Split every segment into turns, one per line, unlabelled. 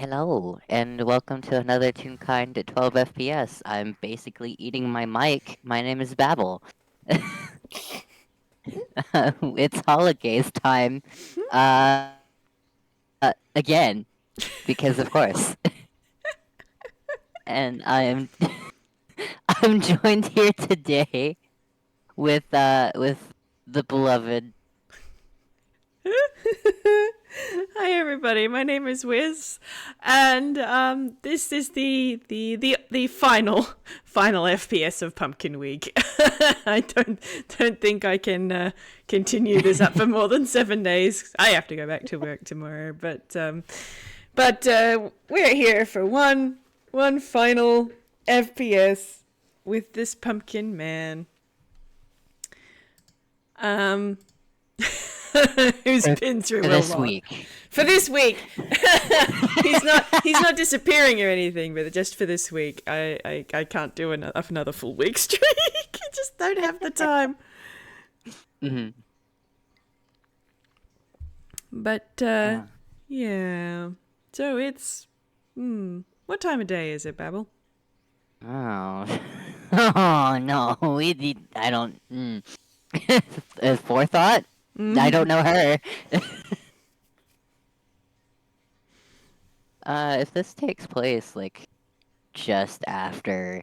Hello, and welcome to another Toonkind at 12 FPS. I'm basically eating my mic. My name is Babble. It's holidays time. Uh, again, because of course. And I'm joined here today with the beloved.
Hi everybody, my name is Whis, and this is the final FPS of Pumpkin Week. I don't think I can continue this up for more than 7 days. I have to go back to work tomorrow, but we're here for one final FPS with this pumpkin man. Who's been through a
This
lot
week.
for this week. he's not disappearing or anything, but just for this week. I can't do another full week streak. I just don't have the time.
Mhm.
But
Uh,
yeah. So it's what time of day is it, Babble?
oh. Oh no, I don't. Forethought? I don't know her. If this takes place like just after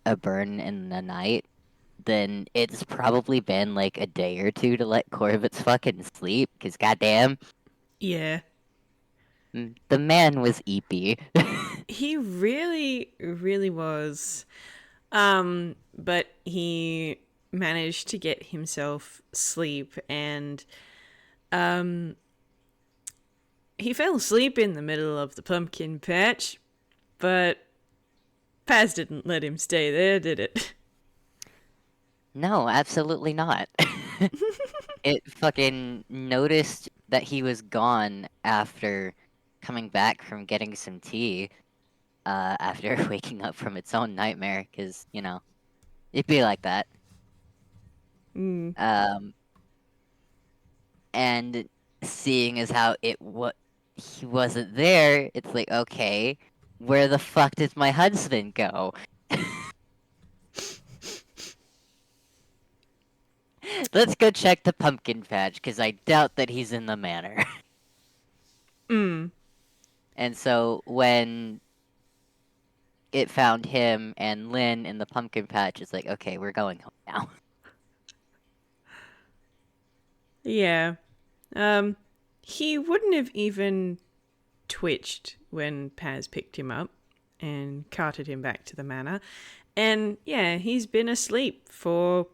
a burn in the night, then it's probably been like a day or two to let Korvits fucking sleep. Cause goddamn,
Yeah.
the man was eepy.
He really was. But he managed to get himself sleep, and he fell asleep in the middle of the pumpkin patch, but Paz didn't let him stay there, did it?
No, absolutely not. It fucking noticed that he was gone after coming back from getting some tea. After waking up from its own nightmare, cause it'd be like that.
Mm.
Um, and seeing as how he wasn't there, it's like, okay, where the fuck did my husband go? Let's go check the pumpkin patch, because I doubt that he's in the manor.
Mm.
And so when it found him and Lynn in the pumpkin patch, it's like, okay, we're going home now.
Yeah. Um, he wouldn't have even twitched when Paz picked him up and carted him back to the manor. And yeah, he's been asleep for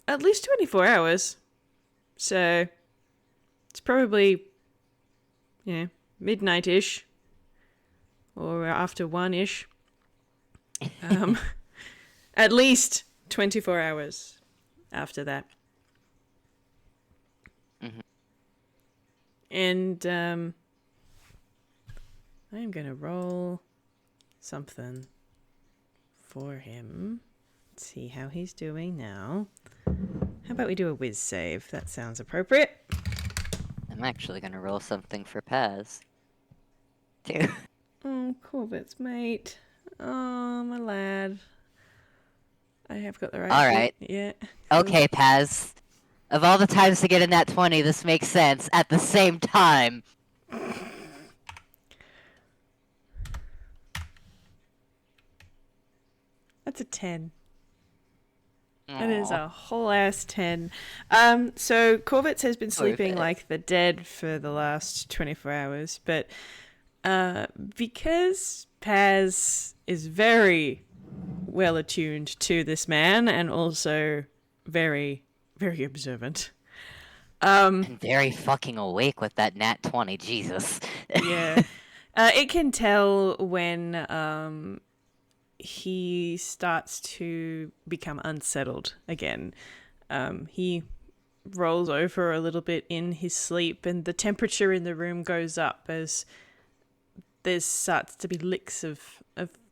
at least 24 hours. So it's probably, midnight ish or after 1 ish. At least 24 hours after that.
Mhm.
And I'm going to roll something for him. Let's see how he's doing now. How about we do a whiz save? That sounds appropriate.
I'm actually gonna roll something for Paz, too.
Oh, Korvits, mate. Oh, my lad. I have got the right bit.
Alright.
Yeah.
Okay, Paz. Of all the times to get in that 20, this makes sense. At the same time.
That's a 10. That is
Aww.
a whole ass 10. So Korvits has been sleeping
Perfect.
like the dead for the last 24 hours, but because Paz is very well attuned to this man and also very, very observant.
And very fucking awake with that nat 20, Jesus.
Yeah. It can tell when he starts to become unsettled again. He rolls over a little bit in his sleep, and the temperature in the room goes up as there starts to be licks of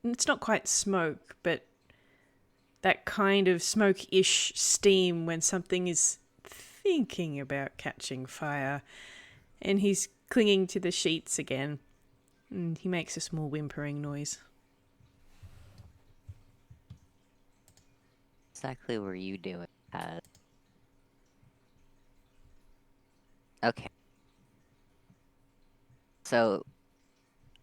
it's not quite smoke, but that kind of smoke-ish steam when something is thinking about catching fire. And he's clinging to the sheets again. And he makes a small whimpering noise.
Exactly where you do it, Paz. Okay. So,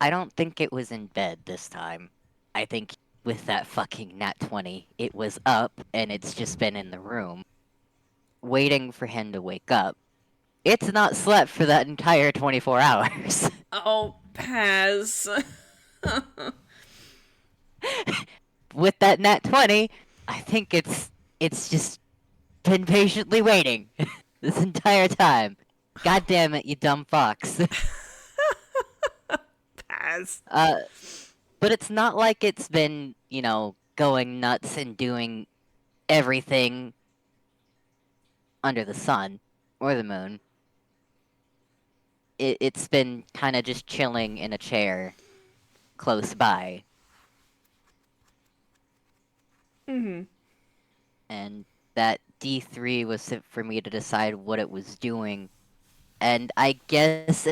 I don't think it was in bed this time. I think with that fucking nat 20, it was up and it's just been in the room, waiting for him to wake up. It's not slept for that entire 24 hours.
Oh, Paz.
With that nat 20, I think it's just been patiently waiting this entire time. God damn it, you dumb fox.
Paz.
But it's not like it's been, going nuts and doing everything under the sun or the moon. It's been kind of just chilling in a chair close by.
Mm-hmm.
And that D3 was for me to decide what it was doing. And I guess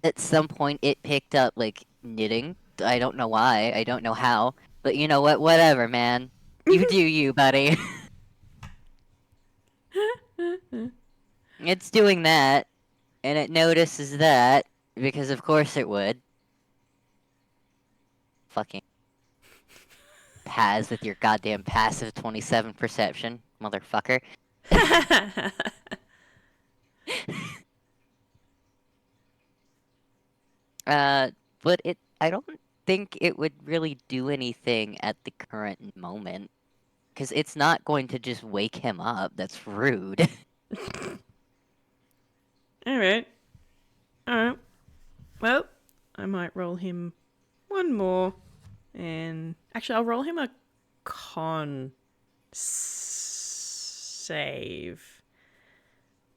at some point it picked up, like, knitting. I don't know why, I don't know how. But you know what? Whatever, man. You do you, buddy. It's doing that, and it notices that, because of course it would. Fucking Paz with your goddamn passive 27 perception, motherfucker. But I don't think it would really do anything at the current moment. Because it's not going to just wake him up. That's rude.
Alright. Alright. Well, I might roll him one more. And actually, I'll roll him a con save.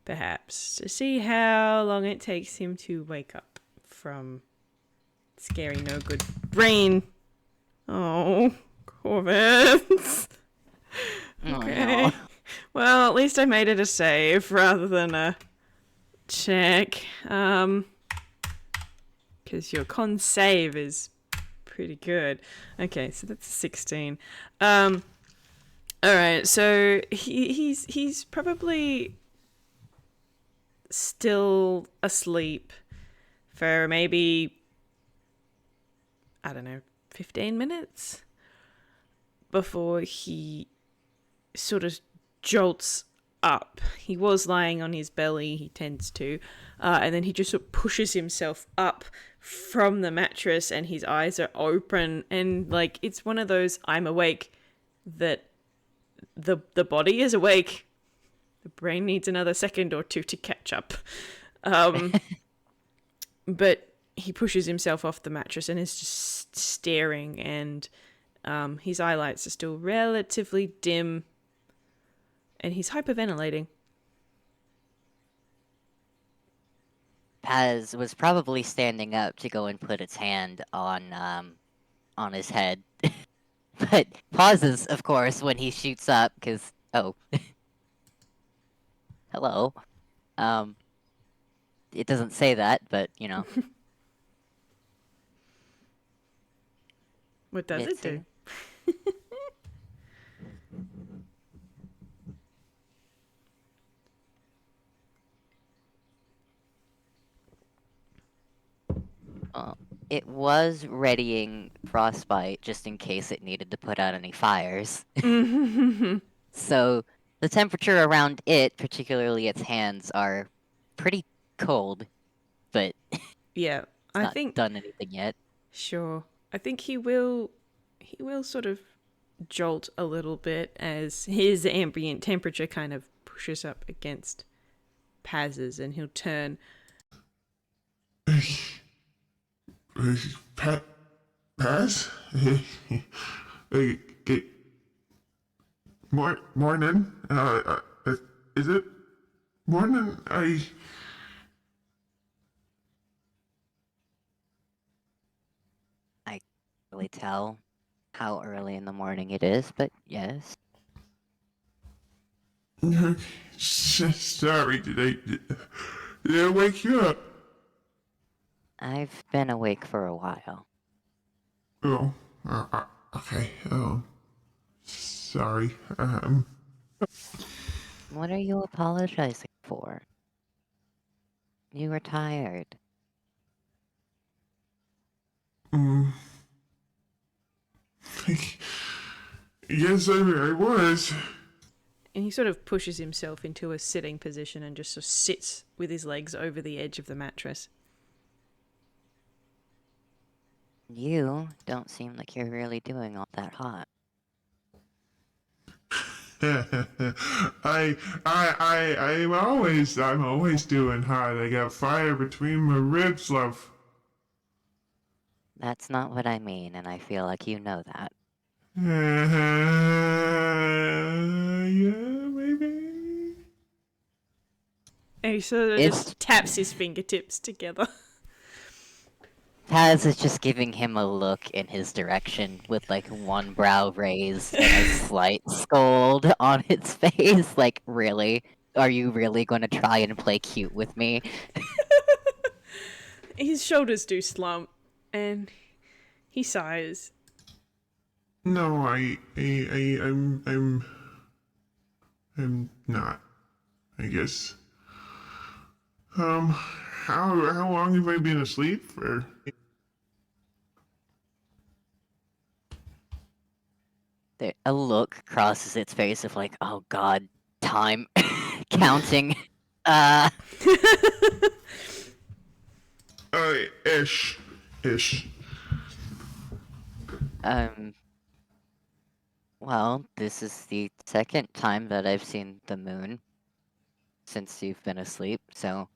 Perhaps. To see how long it takes him to wake up from scary no good brain. Oh, Korvits. Okay.
Oh, no.
Well, at least I made it a save rather than a check. Because your con save is pretty good. Okay, so that's 16. All right, so he's probably still asleep for maybe, I don't know, 15 minutes before he sort of jolts up. He was lying on his belly, he tends to, and then he just sort of pushes himself up from the mattress and his eyes are open, and like it's one of those I'm awake that the body is awake. The brain needs another second or two to catch up. But he pushes himself off the mattress and is just staring, and his eyelights are still relatively dim, and he's hyperventilating.
Paz was probably standing up to go and put its hand on his head. But pauses, of course, when he shoots up, because, oh. Hello. It doesn't say that, but,
What does it do?
Mitzi. It was readying frostbite just in case it needed to put out any fires. So the temperature around it, particularly its hands, are pretty cold, but
Yeah,
it's
I
not
think
done anything yet.
sure. I think he will sort of jolt a little bit as his ambient temperature kind of pushes up against Paz's, and he'll turn.
Pass? Hey, morning? Is it morning?
I can't really tell how early in the morning it is, but yes.
Sorry, did I wake you up?
I've been awake for a while.
Oh, okay. Sorry.
What are you apologizing for? You were tired.
Um, yes, I was.
And he sort of pushes himself into a sitting position and just sort of sits with his legs over the edge of the mattress.
You don't seem like you're really doing all that hot.
I'm always doing hot. I got fire between my ribs, love.
That's not what I mean, and I feel like you know that.
Yeah, maybe.
And he sort of
It's
just taps his fingertips together.
Paz is just giving him a look in his direction with like one brow raised and a slight scold on its face. Like, really? Are you really going to try and play cute with me?
His shoulders do slump, and he sighs.
No, I'm not. I guess. How long have I been asleep for?
A look crosses its face of like, oh god, time counting. Uh,
Ish. Ish.
um, well, this is the second time that I've seen the moon since you've been asleep, so.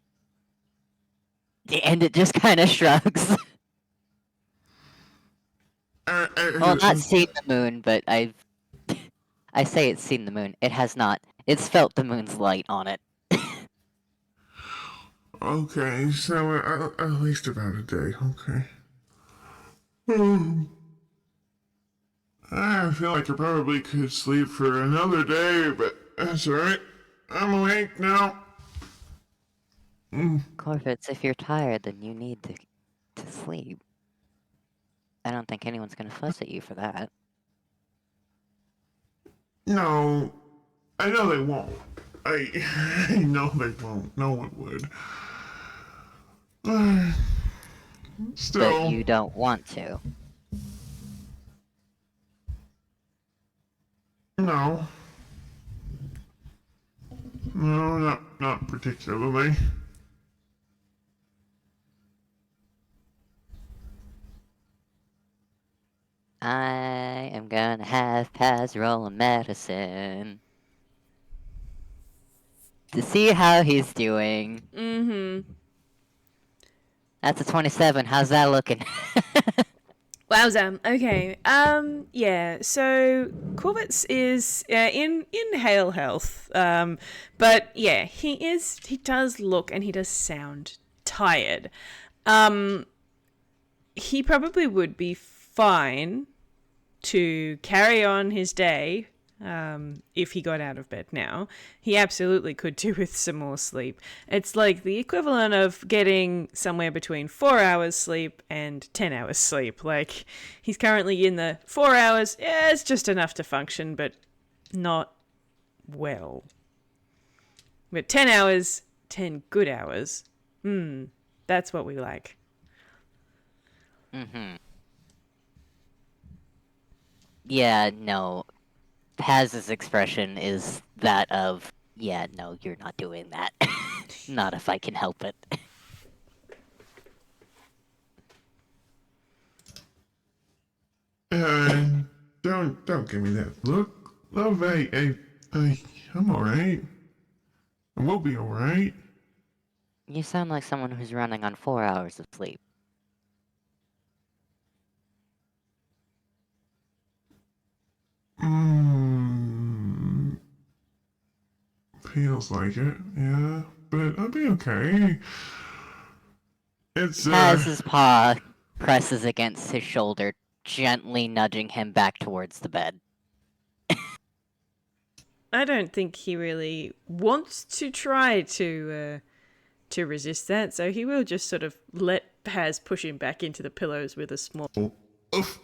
And it just kind of shrugs. Well, not seen the moon, but I say it's seen the moon. It has not. It's felt the moon's light on it.
Okay, so at least about a day. Okay. Hmm. I feel like I probably could sleep for another day, but that's alright. I'm awake now.
Korvits, if you're tired, then you need to sleep. I don't think anyone's gonna fuss at you for that.
No, I know they won't. I know they won't. No one would.
But
Still,
you don't want to.
no. No, not particularly.
I am gonna have Paz roll a medicine to see how he's doing.
Mm-hmm.
That's a 27. How's that looking?
Wowza. Okay. Yeah. So Korvits is in hale health. But yeah, he does look and he does sound tired. He probably would be fine to carry on his day. If he got out of bed now, he absolutely could do with some more sleep. It's like the equivalent of getting somewhere between 4 hours sleep and 10 hours sleep. Like, he's currently in the 4 hours. Yeah, it's just enough to function, but not well. But 10 hours, 10 good hours. That's what we like.
Mm-hmm. Yeah, no. Paz's expression is that of, yeah, no, you're not doing that. Not if I can help it.
Don't give me that look. Love, I'm alright. We'll be alright.
You sound like someone who's running on 4 hours of sleep.
Mmm. Feels like it, yeah. But I'll be okay. It's,
Paz's paw presses against his shoulder, gently nudging him back towards the bed.
I don't think he really wants to try to to resist that, so he will just sort of let Paz push him back into the pillows with a small.
Oof.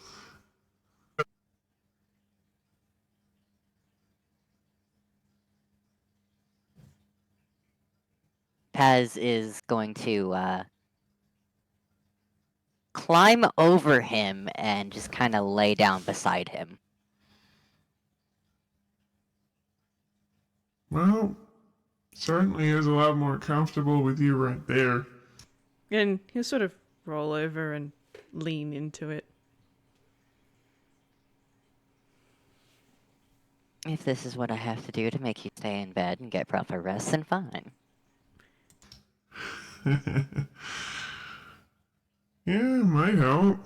Paz is going to climb over him and just kind of lay down beside him.
Well, certainly is a lot more comfortable with you right there.
And he'll sort of roll over and lean into it.
If this is what I have to do to make you stay in bed and get proper rest, then fine.
Yeah, might help.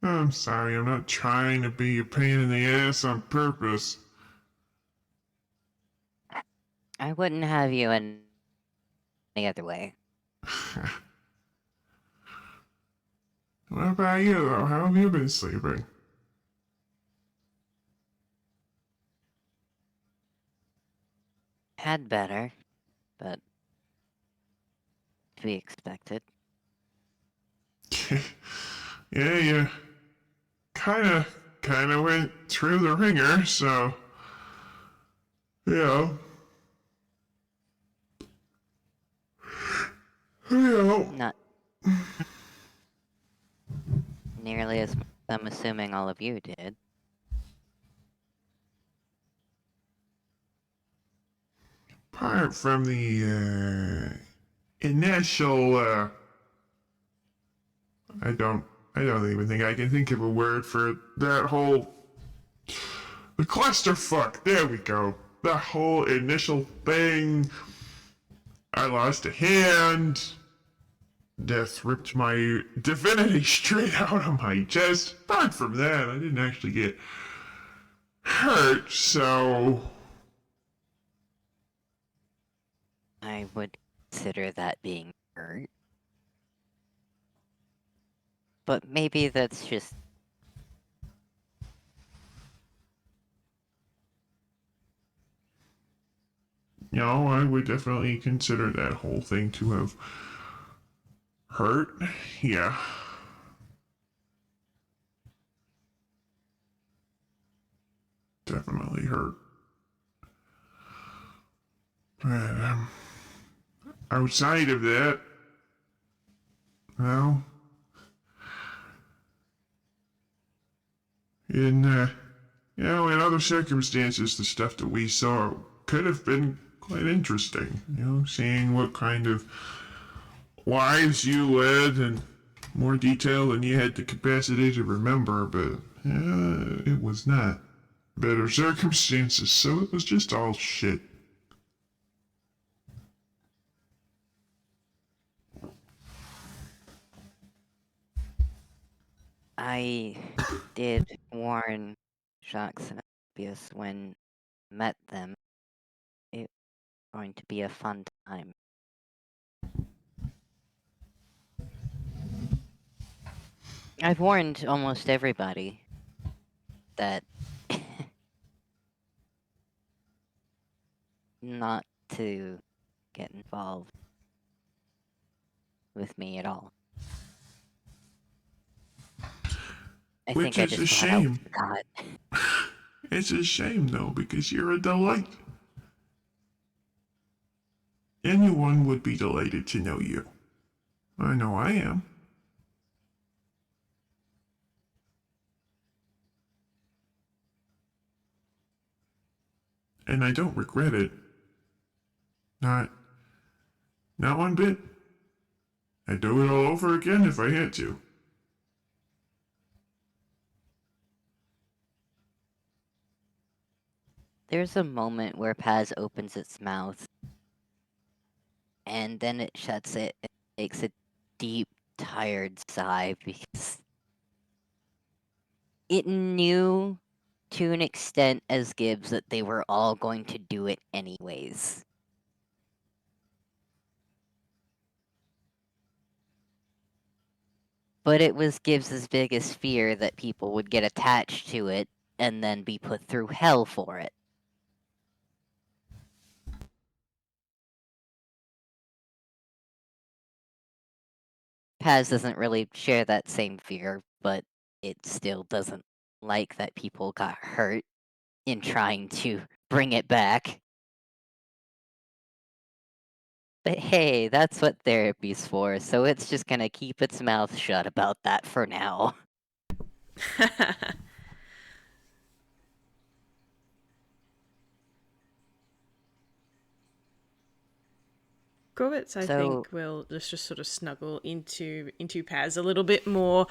I'm sorry, I'm not trying to be a pain in the ass on purpose.
I wouldn't have you any other way.
What about you, though? How have you been sleeping?
Had better, but to be expected.
Yeah, you kinda went through the ringer, so you know. You know.
Not nearly as much as I'm assuming all of you did.
Apart from the initial I don't even think I can think of a word for that whole the clusterfuck. There we go. That whole initial thing. I lost a hand. Death ripped my divinity straight out of my chest. Apart from that, I didn't actually get hurt, so
I would consider that being hurt. But maybe that's just...
no, I would definitely consider that whole thing to have hurt. Yeah. Definitely hurt. But, outside of that, well, in, in other circumstances, the stuff that we saw could have been quite interesting. Seeing what kind of lives you led in more detail than you had the capacity to remember, but it was not better circumstances, so it was just all shit.
I did warn Jacques and Abius when met them. It was going to be a fun time. I've warned almost everybody that not to get involved with me at all. I
Which
think I
is a
just flat out
shame.
forgot.
It's a shame, though, because you're a delight. Anyone would be delighted to know you. I know I am. And I don't regret it. Not one bit. I'd do it all over again if I had to.
There's a moment where Paz opens its mouth, and then it shuts it and takes a deep, tired sigh because it knew to an extent as Gibbs that they were all going to do it anyways. but it was Gibbs's biggest fear that people would get attached to it and then be put through hell for it. Paz doesn't really share that same fear, but it still doesn't like that people got hurt in trying to bring it back. But hey, that's what therapy's for, so it's just gonna keep its mouth shut about that for now.
Korvits, I
So,
think, will just sort of snuggle into Paz a little bit more.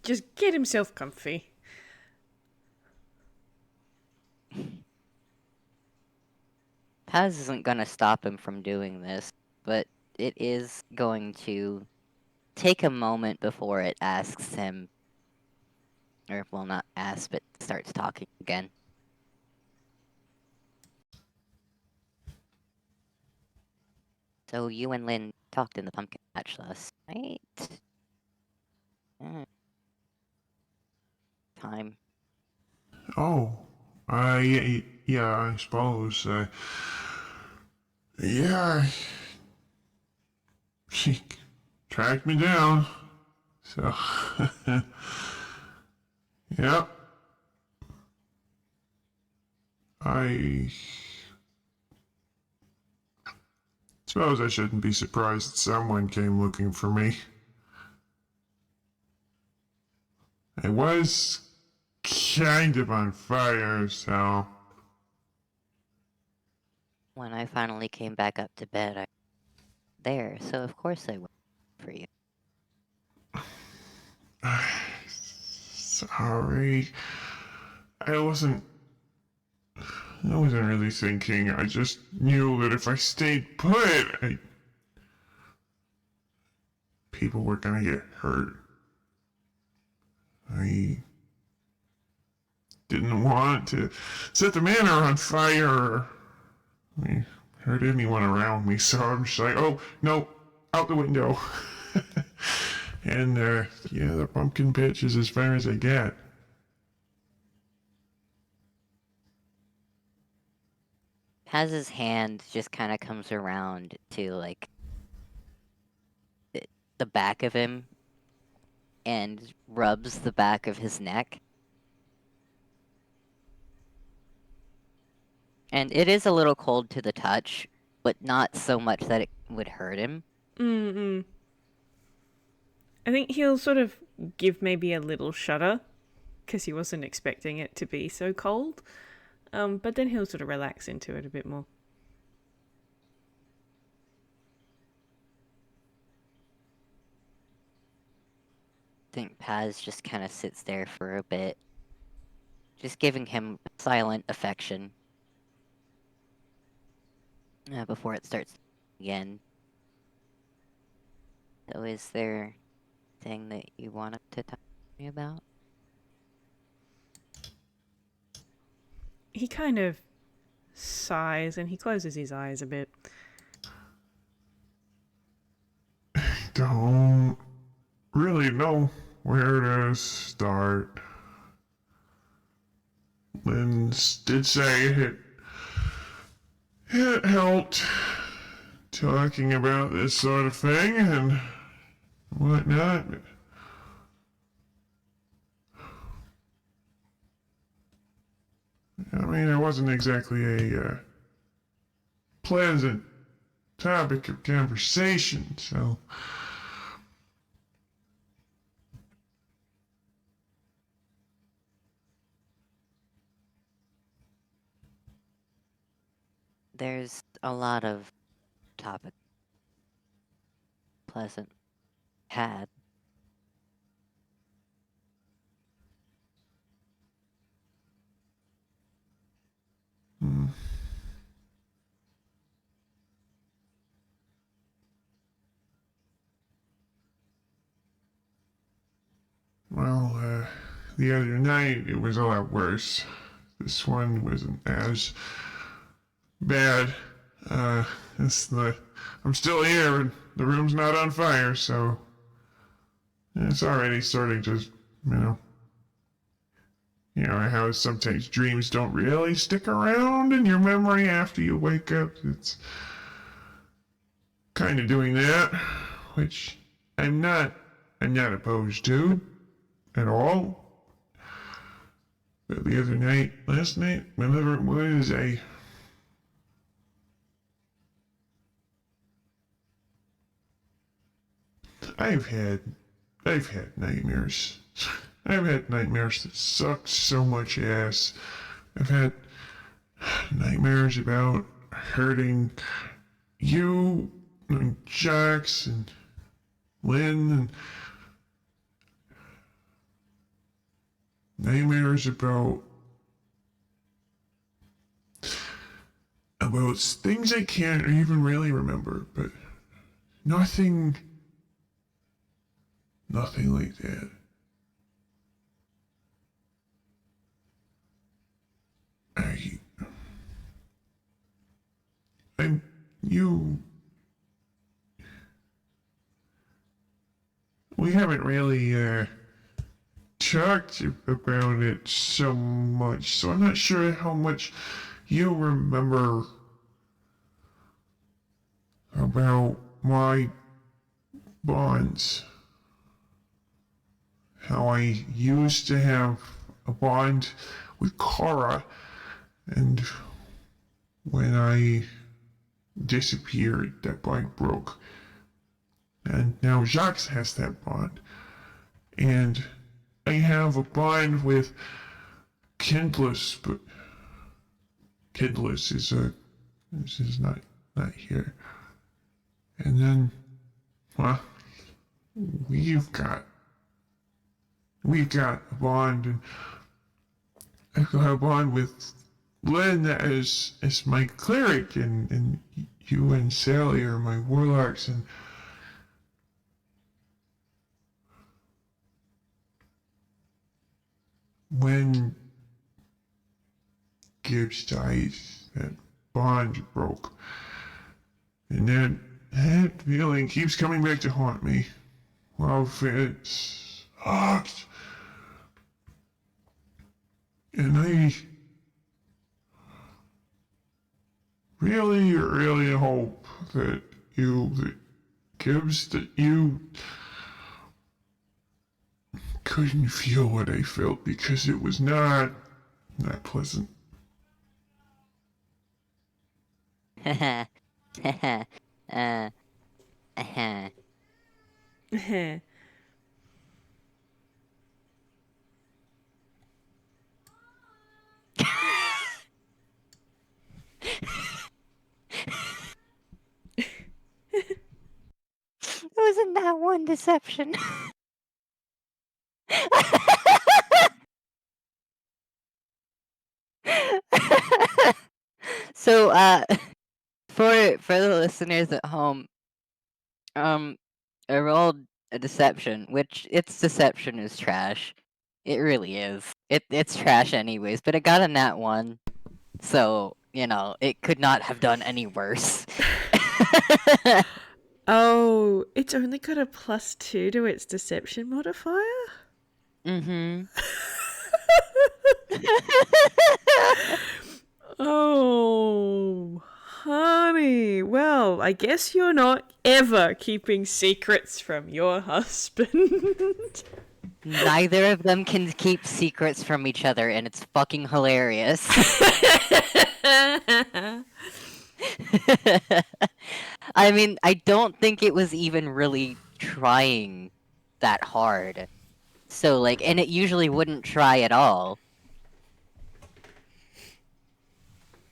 Just get himself comfy.
Paz isn't gonna stop him from doing this, but it is going to take a moment before it asks him, or well, not ask, but starts talking again. So you and Lynn talked in the pumpkin patch last night? Hmm. Time.
Oh, yeah, I suppose. Yeah, she tracked me down. So, yep. I suppose I shouldn't be surprised that someone came looking for me. I was kind of on fire, so.
When I finally came back up to bed, I there, so of course I went for you.
Sorry. I wasn't. I wasn't really thinking. I just knew that if I stayed put, people were gonna get hurt. I didn't want to set the manor on fire or hurt anyone around me, so I'm just like, oh, no, out the window. And, yeah, the pumpkin pitch is as far as I get.
Paz's hand just kind of comes around to, like, the back of him and rubs the back of his neck. And it is a little cold to the touch, but not so much that it would hurt him.
I think he'll sort of give maybe a little shudder because he wasn't expecting it to be so cold. But then he'll sort of relax into it a bit more.
I think Paz just kind of sits there for a bit, just giving him silent affection before it starts again. So is there anything that you wanted to talk to me about?
He kind of sighs and he closes his eyes a bit.
Don't really know where to start. Lynn did say it helped talking about this sort of thing and whatnot. I mean, it wasn't exactly a pleasant topic of conversation, so.
There's a lot of topic pleasant had.
Well, the other night it was a lot worse. This one wasn't as bad. It's the I'm still here, and the room's not on fire, so It's already starting to, how sometimes dreams don't really stick around in your memory after you wake up. It's kind of doing that, which I'm not opposed to at all. But the other night, last night, whenever it was, I've had nightmares. I've had nightmares that sucked so much ass. I've had nightmares about hurting you and Jax and Lynn, and nightmares about things I can't even really remember, but nothing like that. We haven't really talked about it so much, so I'm not sure how much you remember about my bonds. How I used to have a bond with Kara, and when I disappeared, that bond broke. And now Jacques has that bond. And I have a bond with Kindless, but Kindless is not here. And then, well, we've got a bond, and I've got a bond with Lynn as my cleric, and you and Sally are my warlocks, and when Gibbs died, that bond broke. And that feeling keeps coming back to haunt me. Well, it sucked. And I really, really hope that Gibbs, that you couldn't feel what I felt, because it was not pleasant.
uh, Wasn't that one deception? So, for the listeners at home, I rolled a deception, which its deception is trash. It really is. It's trash anyways, but it got a nat 1, so it could not have done any worse.
Oh, it's only got a +2 to its deception modifier?
Mm-hmm.
Oh, honey. Well, I guess you're not ever keeping secrets from your husband.
Neither of them can keep secrets from each other, and it's fucking hilarious. I mean, I don't think it was even really trying that hard. So, and it usually wouldn't try at all.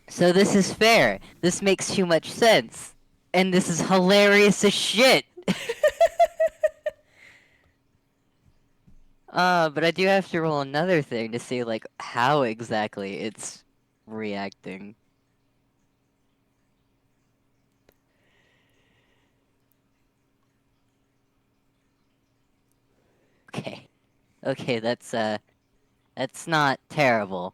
So this is fair. This makes too much sense. And this is hilarious as shit. But I do have to roll another thing to see, how exactly it's reacting. Okay. Okay, that's not terrible.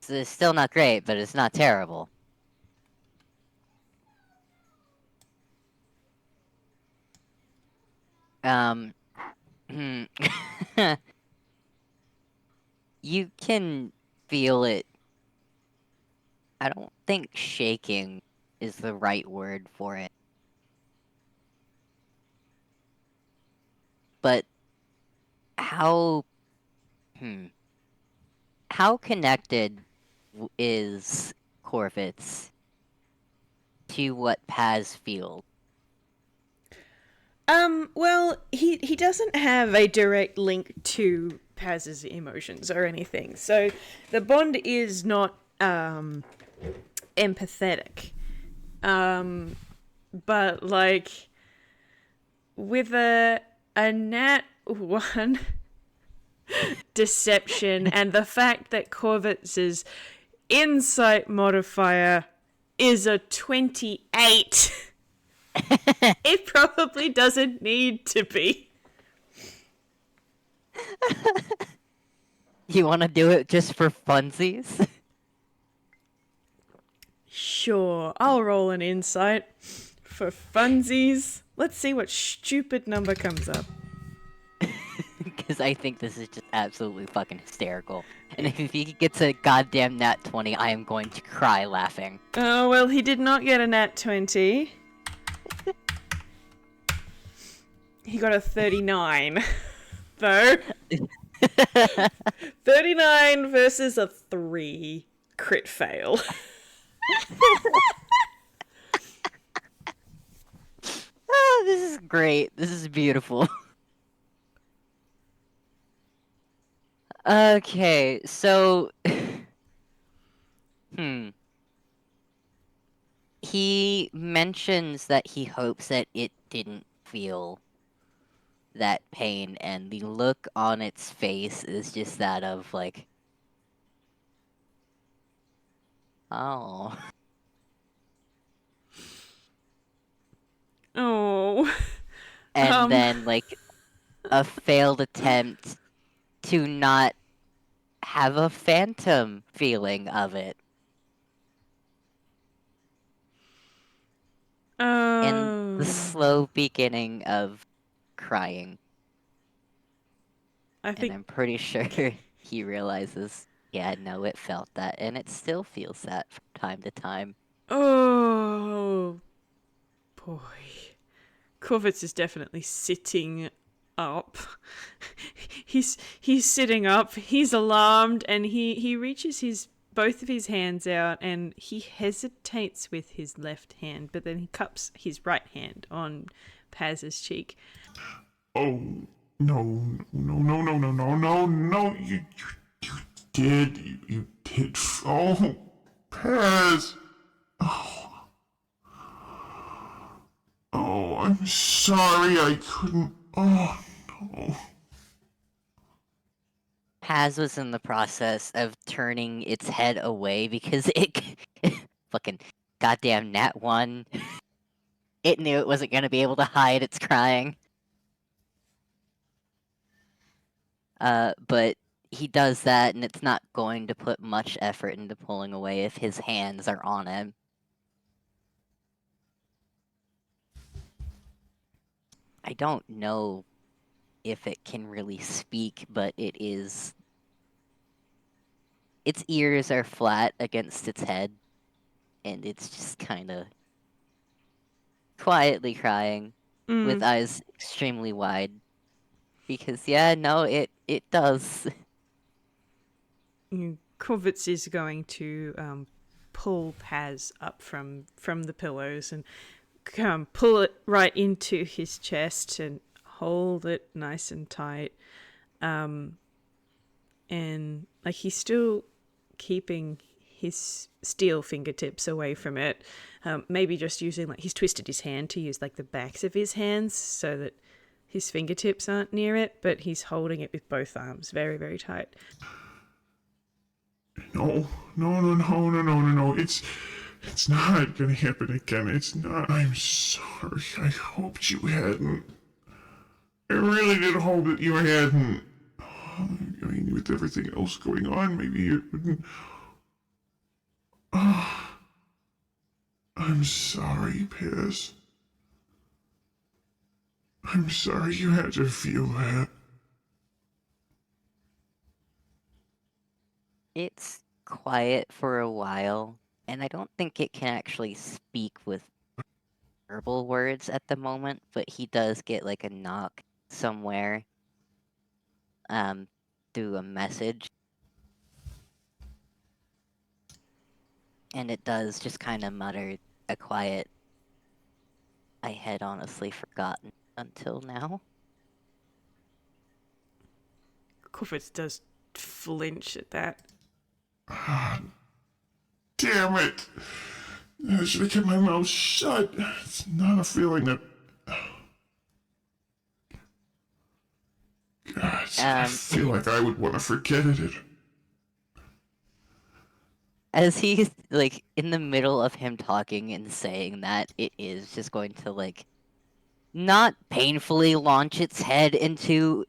It's still not great, but it's not terrible. Hmm. You can feel it. I don't think shaking is the right word for it. But how hmm, how connected is Korvits to what Paz feels?
Well, he doesn't have a direct link to Paz's emotions or anything. So the bond is not empathetic. But like with a nat 1 deception and the fact that Korvits's insight modifier is a 28. It probably doesn't need to be.
You want to do it just for funsies?
Sure, I'll roll an insight for funsies. Let's see what stupid number comes up.
Because I think this is just absolutely fucking hysterical. And if he gets a goddamn nat 20, I am going to cry laughing.
Oh, well, he did not get a nat 20. He got a 39, though. 39 versus a 3. Crit fail.
Oh, this is great. This is beautiful. Okay, so... He mentions that he hopes that it didn't feel that pain, and the look on its face is just that of, like... Oh...
Oh.
And then, like, a failed attempt to not have a phantom feeling of it. And the slow beginning of crying.
I
And
think
I'm pretty sure he realizes, yeah, no, it felt that, and it still feels that from time to time.
Oh, boy. Korvits is definitely sitting up. he's sitting up. He's alarmed, and he reaches both of his hands out, and he hesitates with his left hand, but then he cups his right hand on Paz's cheek.
Oh, no, no, no, no, no, no, no, no, you did, oh, Paz. Oh, I'm sorry I couldn't, oh, no.
Paz was in the process of turning its head away because it fucking goddamn nat 1. It knew it wasn't gonna be able to hide its crying. But he does that, and it's not going to put much effort into pulling away if his hands are on him. I don't know if it can really speak, but it is... Its ears are flat against its head, and it's just kinda quietly crying, with eyes extremely wide. Because, yeah, no, it does.
Korvits is going to pull Paz up from the pillows and pull it right into his chest and hold it nice and tight. And like he's still keeping his steel fingertips away from it. Maybe just using he's twisted his hand to use the backs of his hands so that his fingertips aren't near it, but he's holding it with both arms very, very tight.
No, no, no, no, no, no, no, no. It's not gonna happen again. It's not. I'm sorry. I hoped you hadn't. I really did hope that you hadn't. I mean, with everything else going on, maybe it wouldn't. I'm sorry, Piz. I'm sorry you had to feel that.
It's quiet for a while, and I don't think it can actually speak with verbal words at the moment, but he does get like a knock somewhere um through a message, and it does just kind of mutter a quiet, I had honestly forgotten until now.
Korvits does flinch at that.
Damn it! I should have kept my mouth shut. It's not a feeling that. God, I feel like I would want to forget it.
As he's like in the middle of him talking and saying that, it is just going to like not painfully launch its head into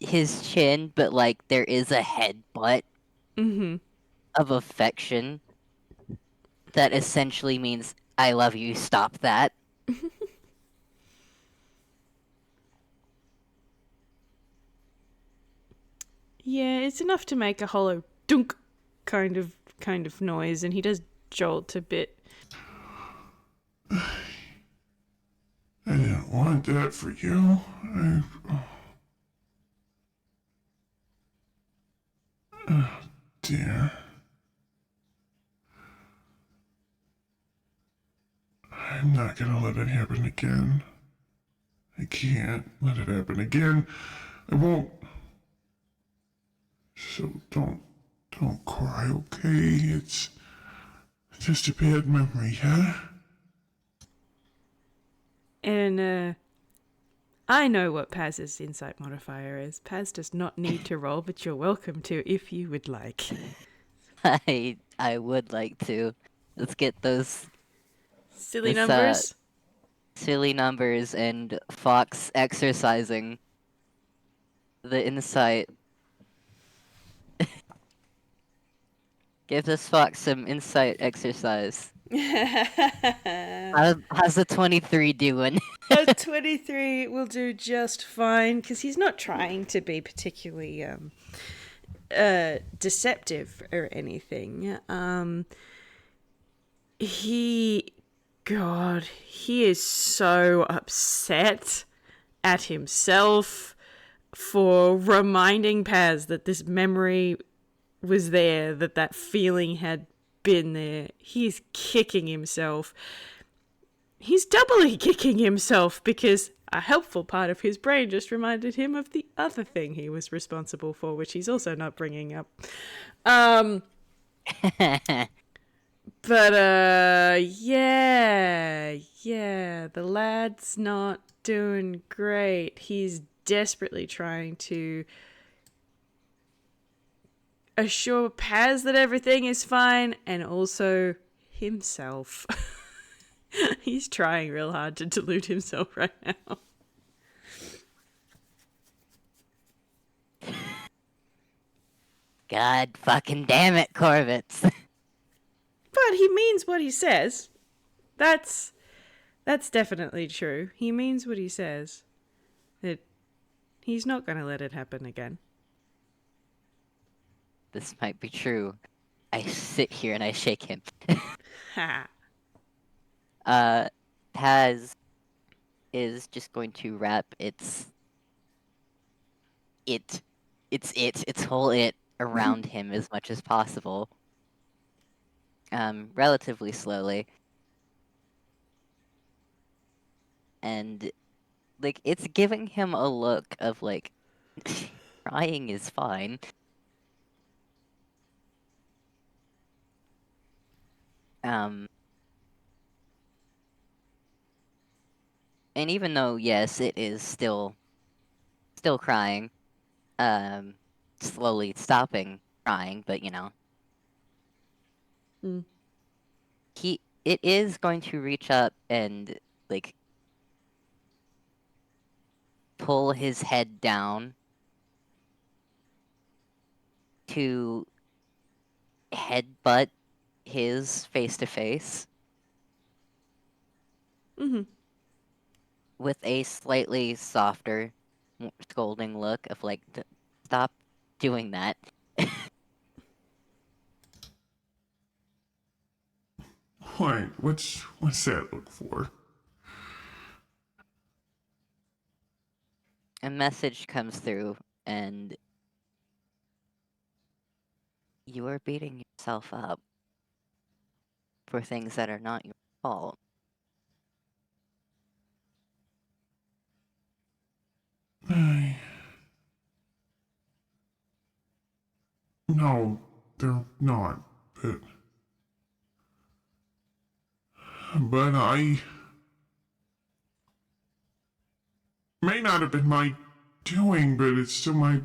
his chin, but like there is a headbutt of affection that essentially means I love you, stop that.
Yeah, it's enough to make a hollow dunk kind of noise, and he does jolt a bit.
I didn't want that for you. Oh, dear. I'm not gonna let it happen again. I can't let it happen again. I won't. So don't cry, okay? It's just a bad memory, huh?
And I know what Paz's insight modifier is. Paz does not need to roll, but you're welcome to if you would like.
I would like to. Let's get those
Silly
this
numbers.
silly numbers and Fox exercising the insight. Give this Fox some insight exercise. How's the 23 doing?
A 23 will do just fine because he's not trying to be particularly deceptive or anything. He is so upset at himself for reminding Paz that this memory was there, that feeling had been there. He's kicking himself. He's doubly kicking himself because a helpful part of his brain just reminded him of the other thing he was responsible for, which he's also not bringing up. But yeah, the lad's not doing great. He's desperately trying to assure Paz that everything is fine, and also himself. He's trying real hard to delude himself right now.
God fucking damn it, Korvits.
But he means what he says. That's definitely true. He means what he says. That he's not going to let it happen again.
This might be true. I sit here and I shake him.
Ha.
Paz is just going to wrap its whole around him as much as possible. Relatively slowly. And like it's giving him a look of like crying is fine. And even though yes, it is still crying, slowly stopping crying, but you know. It is going to reach up and like pull his head down to headbutt his face to face with a slightly softer, more scolding look of like, stop doing that.
What? What's that look for?
A message comes through, and you are beating yourself up for things that are not your fault.
No, they're not. But I may not have been my doing, but it's still my.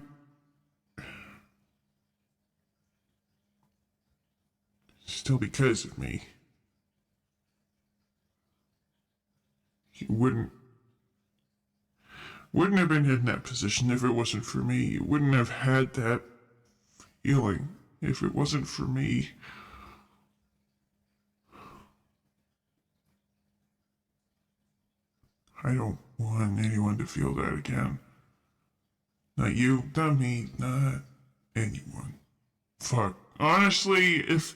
Still because of me. You wouldn't have been in that position if it wasn't for me. You wouldn't have had that feeling if it wasn't for me. I don't want anyone to feel that again. Not you, not me, not anyone. Fuck. Honestly, if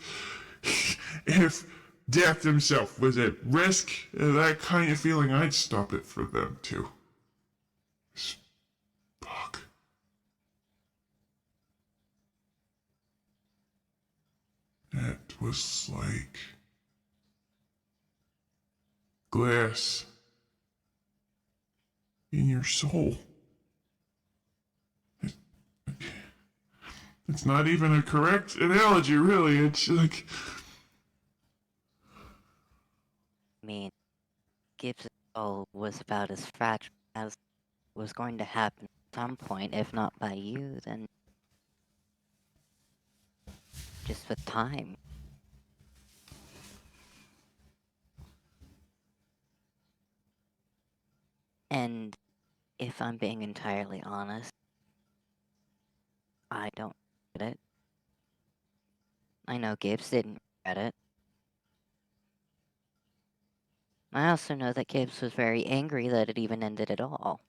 death himself was at risk of that kind of feeling, I'd stop it for them too. Fuck. That was like glass in your soul. It's not even a correct analogy, really. It's like.
I mean, Gibbs' soul was about as fragile as was going to happen at some point, if not by you, then just with time. And if I'm being entirely honest, I don't regret it. I know Gibbs didn't regret it. I also know that Gibbs was very angry that it even ended at all.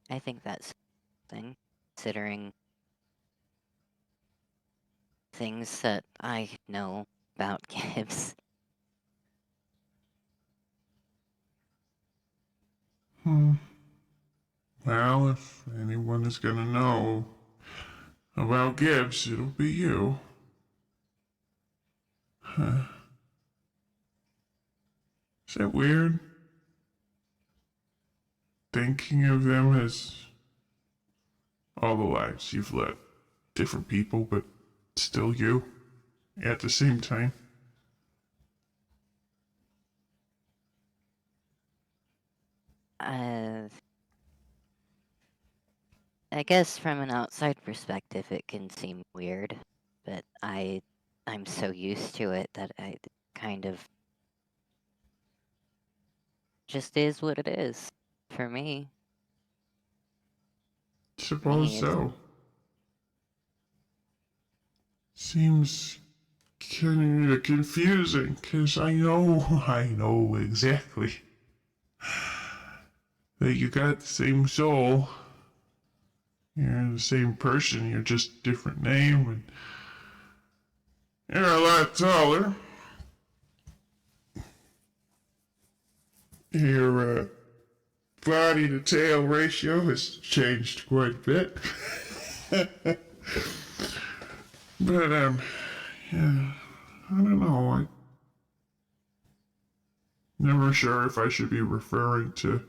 I think that's something, considering things that I know about Gibbs.
Well, if anyone is gonna know about Gibbs, it'll be you. Huh. Is that weird? Thinking of them as all the lives you've led. Different people, but still you. At the same time.
I guess from an outside perspective it can seem weird, but I'm so used to it that I kind of just is what it is for me.
Suppose so. Seems kind of confusing, because I know exactly that you got the same soul. You're the same person, you're just different name, and you're a lot taller. Your body to tail ratio has changed quite a bit. But, yeah, I don't know. I'm never sure if I should be referring to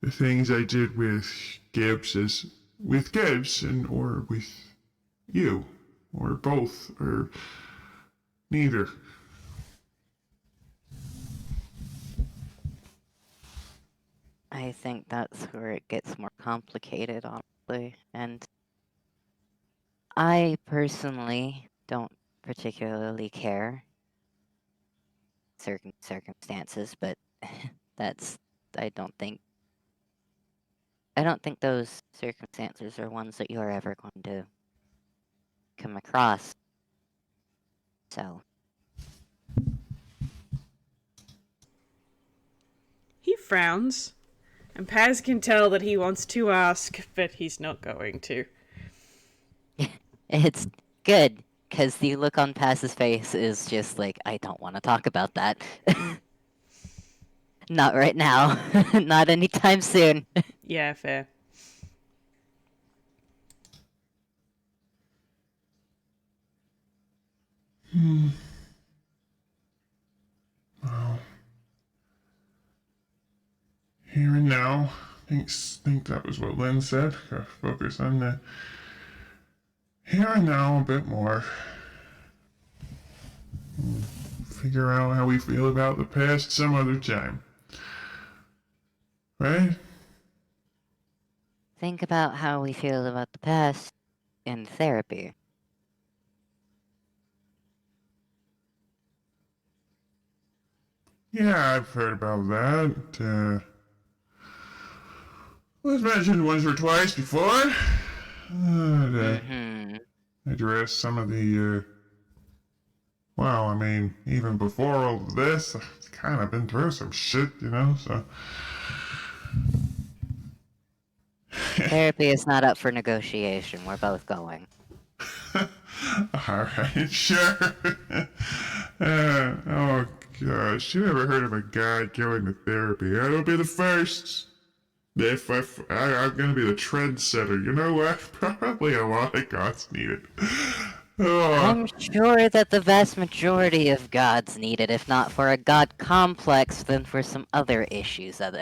the things I did with Gibbs as with Gibbs or with you, or both, or neither.
I think that's where it gets more complicated, honestly, and I personally don't particularly care certain circumstances, but that's I don't think those circumstances are ones that you're ever going to come across. So,
He frowns And Paz can tell that he wants to ask, but he's not going to.
It's good, because the look on Paz's face is just like, I don't want to talk about that. Not right now. Not anytime soon.
Yeah, fair.
Well, here and now. Think that was what Lynn said. Gotta focus on the here and now a bit more. Figure out how we feel about the past some other time. Right?
Think about how we feel about the past in therapy.
Yeah, I've heard about that. Was mentioned once or twice before.
Mm-hmm.
Address some of the, well, I mean, even before all of this, I've kind of been through some shit, so.
Therapy is not up for negotiation. We're both going.
Alright, sure. Oh gosh, you ever heard of a guy going to therapy? That'll be the first. I'm gonna be the trendsetter. You know what? Probably a lot of gods need it. Oh.
I'm sure that the vast majority of gods need it, if not for a god complex, then for some other issues that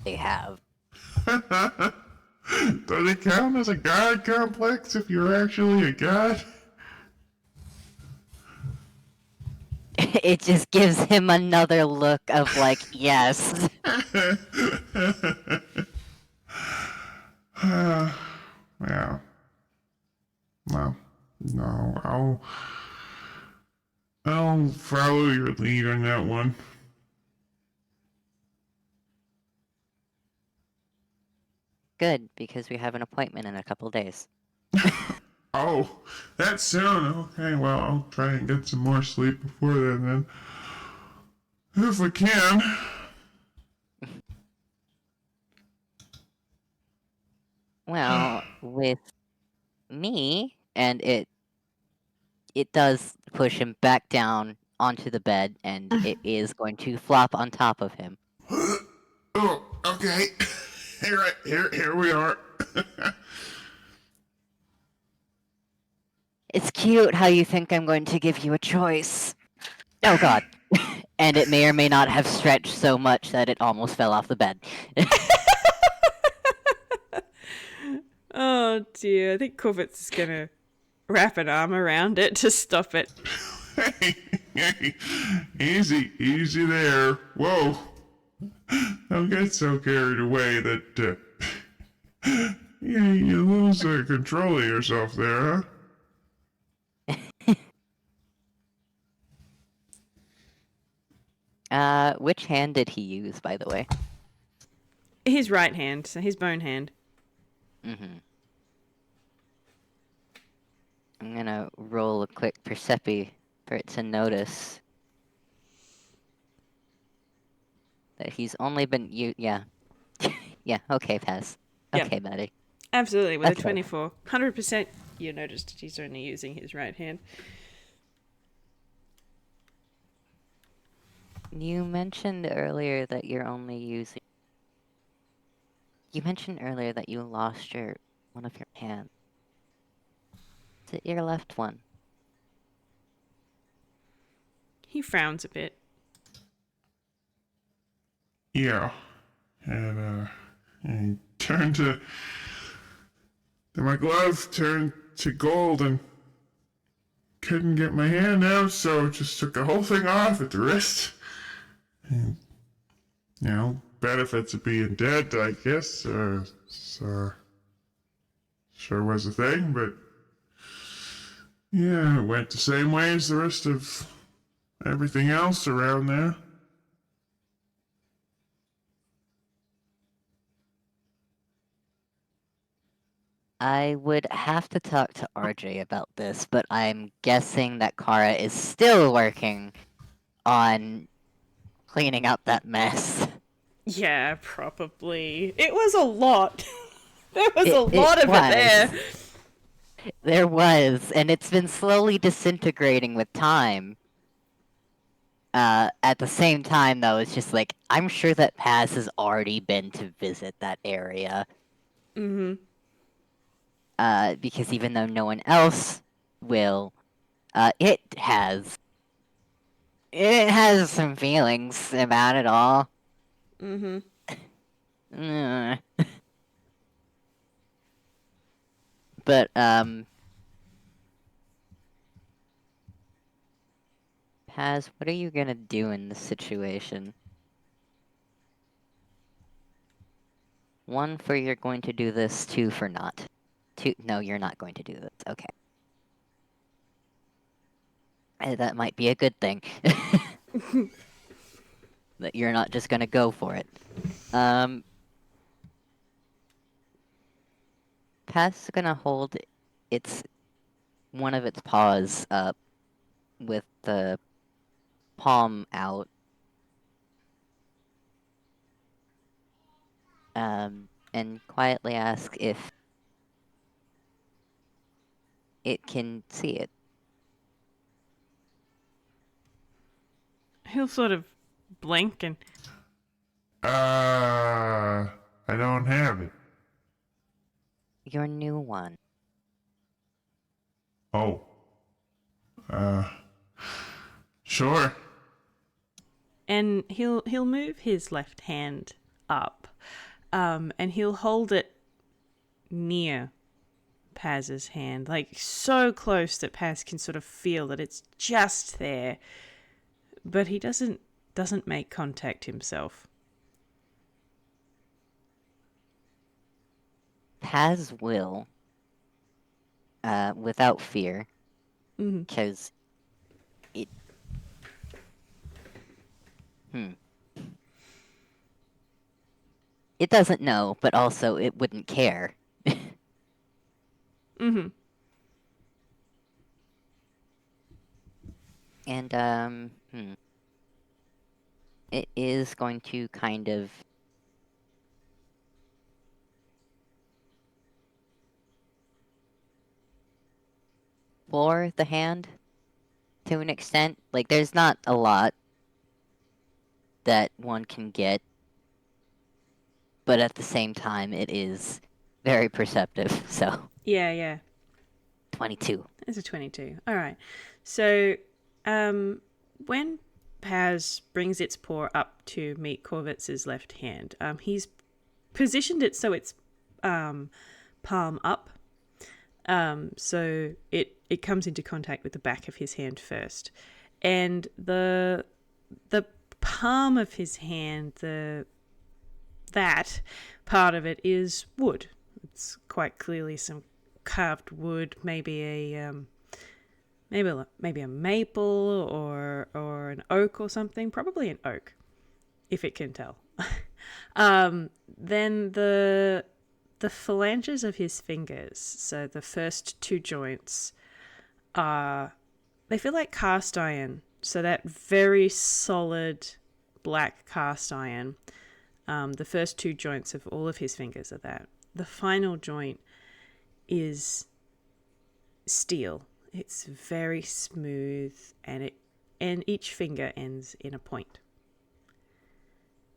they have.
Does it count as a god complex if you're actually a god?
It just gives him another look of like, yes.
Yeah. Well, no, I'll follow your lead on that one.
Good, because we have an appointment in a couple days.
Oh, that soon? Okay, well, I'll try and get some more sleep before then. If I can.
Well, with me, and it does push him back down onto the bed, and it is going to flop on top of him.
Oh, okay. Here we are.
It's cute how you think I'm going to give you a choice. Oh god. And it may or may not have stretched so much that it almost fell off the bed.
Oh dear, I think Korvits is gonna wrap an arm around it to stop it.
Hey, easy there. Whoa. Don't get so carried away that you lose control of yourself there, huh?
Which hand did he use, by the way?
His right hand, so his bone hand.
Mm-hmm. I'm gonna roll a quick Percepi for it to notice that he's only been yeah. Yeah, okay, pass.
Yep.
Okay, buddy.
Absolutely, with
That's
a 24. 100% you noticed he's only using his right hand.
You mentioned earlier that you're only using... You mentioned earlier that you lost one of your hands. Is it your left one?
He frowns a bit.
Yeah. And he turned to... Then my glove turned to gold and couldn't get my hand out, so just took the whole thing off at the wrist. And, benefits of being dead, I guess. So sure was a thing, but yeah, it went the same way as the rest of everything else around there.
I would have to talk to RJ about this, but I'm guessing that Kara is still working on cleaning up that mess.
Yeah, probably. It was a lot. There was a
It
lot of it there.
was. There was, and it's been slowly disintegrating with time. At the same time, though, it's just like, I'm sure that Paz has already been to visit that area.
Mm-hmm.
Because even though no one else will, it has. It has some feelings about it all.
Mm-hmm.
Mm. But, Paz, what are you gonna do in this situation? One, for you're going to do this, two, for not. Two, no, you're not going to do this. Okay. That might be a good thing. That you're not just gonna go for it. Paz is gonna hold its one of its paws up with the palm out. And quietly ask if it can see it.
He'll sort of blink and
I don't have it.
Your new one.
Oh. Sure.
he'll move his left hand up, and he'll hold it near Paz's hand, like so close that Paz can sort of feel that it's just there, but he doesn't make contact himself.
Paz will, without fear, because it. It doesn't know, but also it wouldn't care.
Mm-hmm.
And, it is going to kind of floor the hand to an extent. Like, there's not a lot that one can get, but at the same time, it is very perceptive. So,
Yeah.
22.
It's a 22. All right. So, when Paz brings its paw up to meet Korvits' left hand, he's positioned it so it's palm up. So it comes into contact with the back of his hand first, and the palm of his hand, that part of it is wood. It's quite clearly some carved wood, maybe a maple or an oak or something. Probably an oak, if it can tell. Then the phalanges of his fingers, so the first two joints, they feel like cast iron. So that very solid black cast iron. The first two joints of all of his fingers are that. The final joint is steel. It's very smooth, and each finger ends in a point.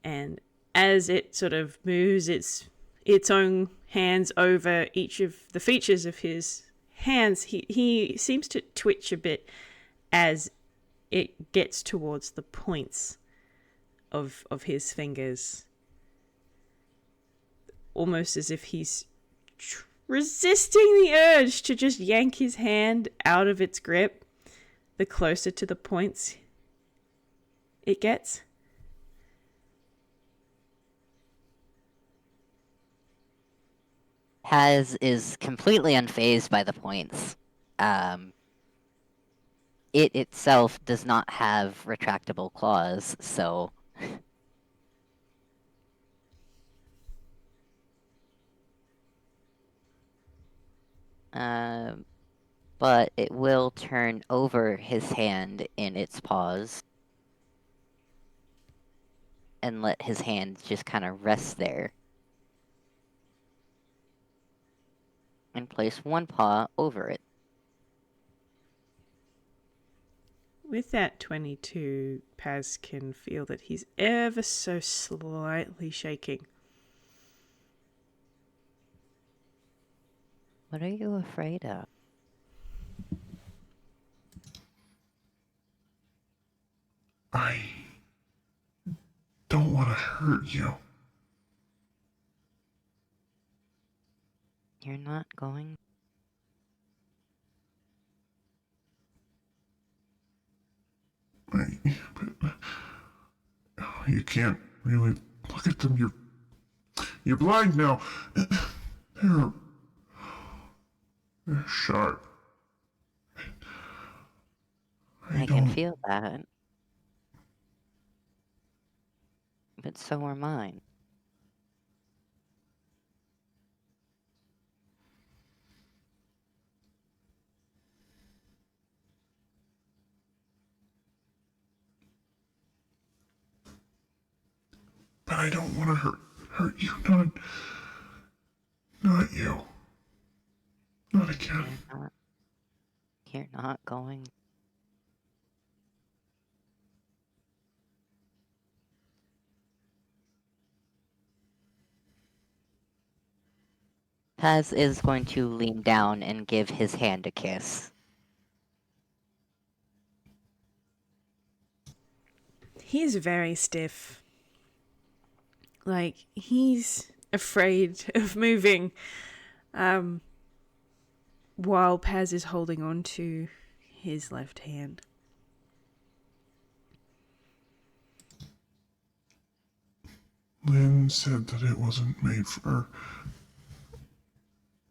And as it sort of moves its own hands over each of the features of his hands, he seems to twitch a bit as it gets towards the points of his fingers, almost as if he's resisting the urge to just yank his hand out of its grip the closer to the points it gets.
Paz is completely unfazed by the points. It itself does not have retractable claws, so. But it will turn over his hand in its paws. and let his hand just kind of rest there. And place one paw over it.
With that 22, Paz can feel that he's ever so slightly shaking.
What are you afraid of?
I don't want to hurt you.
You're not going.
But you can't really look at them. You're blind now. They're sharp.
I can feel that. But so are mine.
But I don't want to hurt you. Not you. Not again.
You're not going. Paz is going to lean down and give his hand a kiss.
He's very stiff. Like, he's afraid of moving. While Paz is holding on to his left hand.
Lynn said that it wasn't made for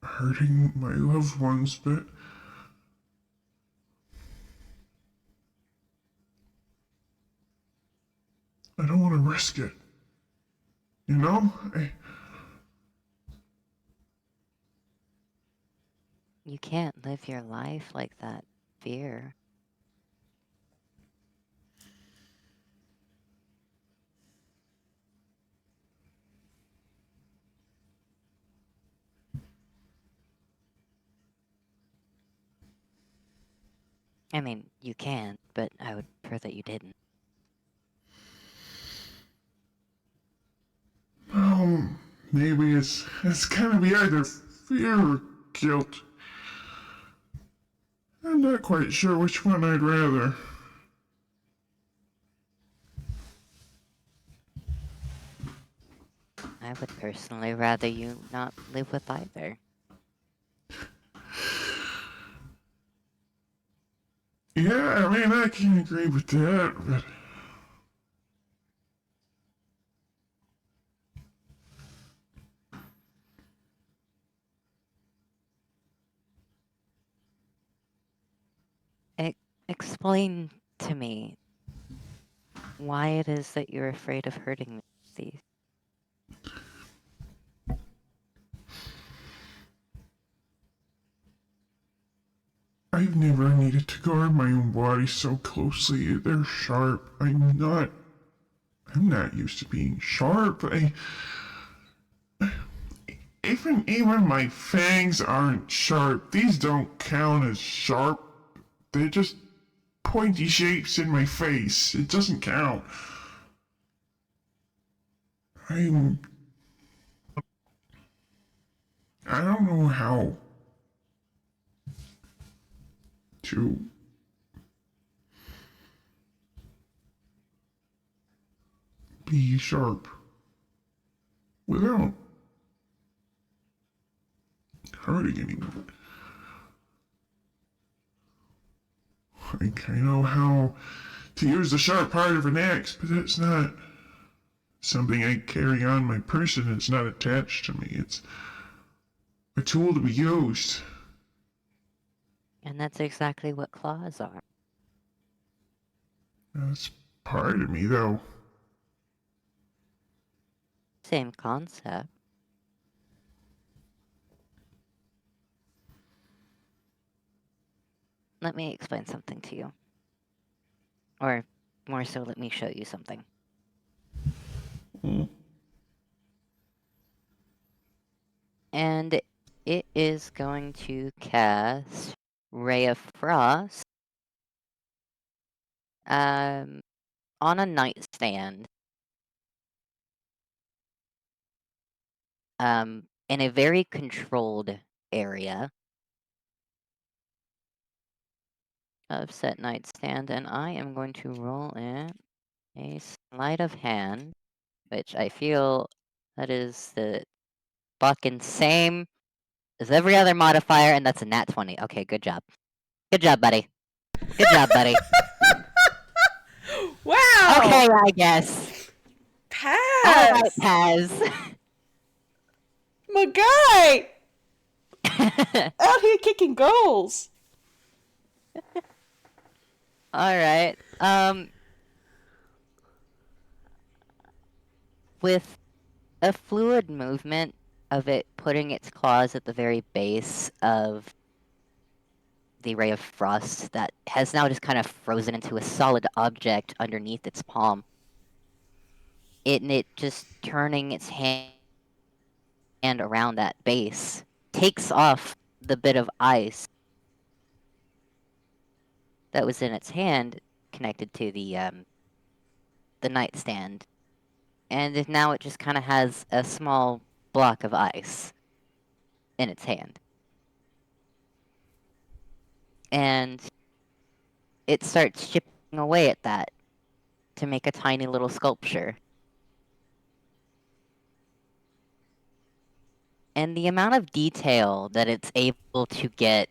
hurting my loved ones, but I don't want to risk it. You know?
You can't live your life like that, fear. I mean, you can, but I would prefer that you didn't.
Maybe it's gotta be either fear or guilt. I'm not quite sure which one I'd rather.
I would personally rather you not live with either.
Yeah, I mean, I can agree with that, but
Explain to me why it is that you're afraid of hurting me with these.
I've never needed to guard my own body so closely. They're sharp. I'm not used to being sharp. Even my fangs aren't sharp. These don't count as sharp. They're just pointy shapes in my face. It doesn't count. I don't know how to be sharp without hurting anyone. Like, I know how to use the sharp part of an axe, but that's not something I carry on my person. It's not attached to me. It's a tool to be used.
And that's exactly what claws are.
That's part of me, though.
Same concept. Let me explain something to you. Or, more so, let me show you something. And it is going to cast Ray of Frost on a nightstand. In a very controlled area of set nightstand, and I am going to roll in a sleight of hand, which I feel that is the fucking same as every other modifier, and that's a nat 20. Okay, good job. Good job, buddy. Good job, buddy.
Wow!
Okay, I guess.
Paz!
Alright, Paz.
My guy! Out here kicking goals!
Alright. With a fluid movement of it putting its claws at the very base of the ray of frost that has now just kind of frozen into a solid object underneath its palm. It just turning its hand around that base takes off the bit of ice that was in its hand connected to the nightstand, and now it just kind of has a small block of ice in its hand. And it starts chipping away at that to make a tiny little sculpture. And the amount of detail that it's able to get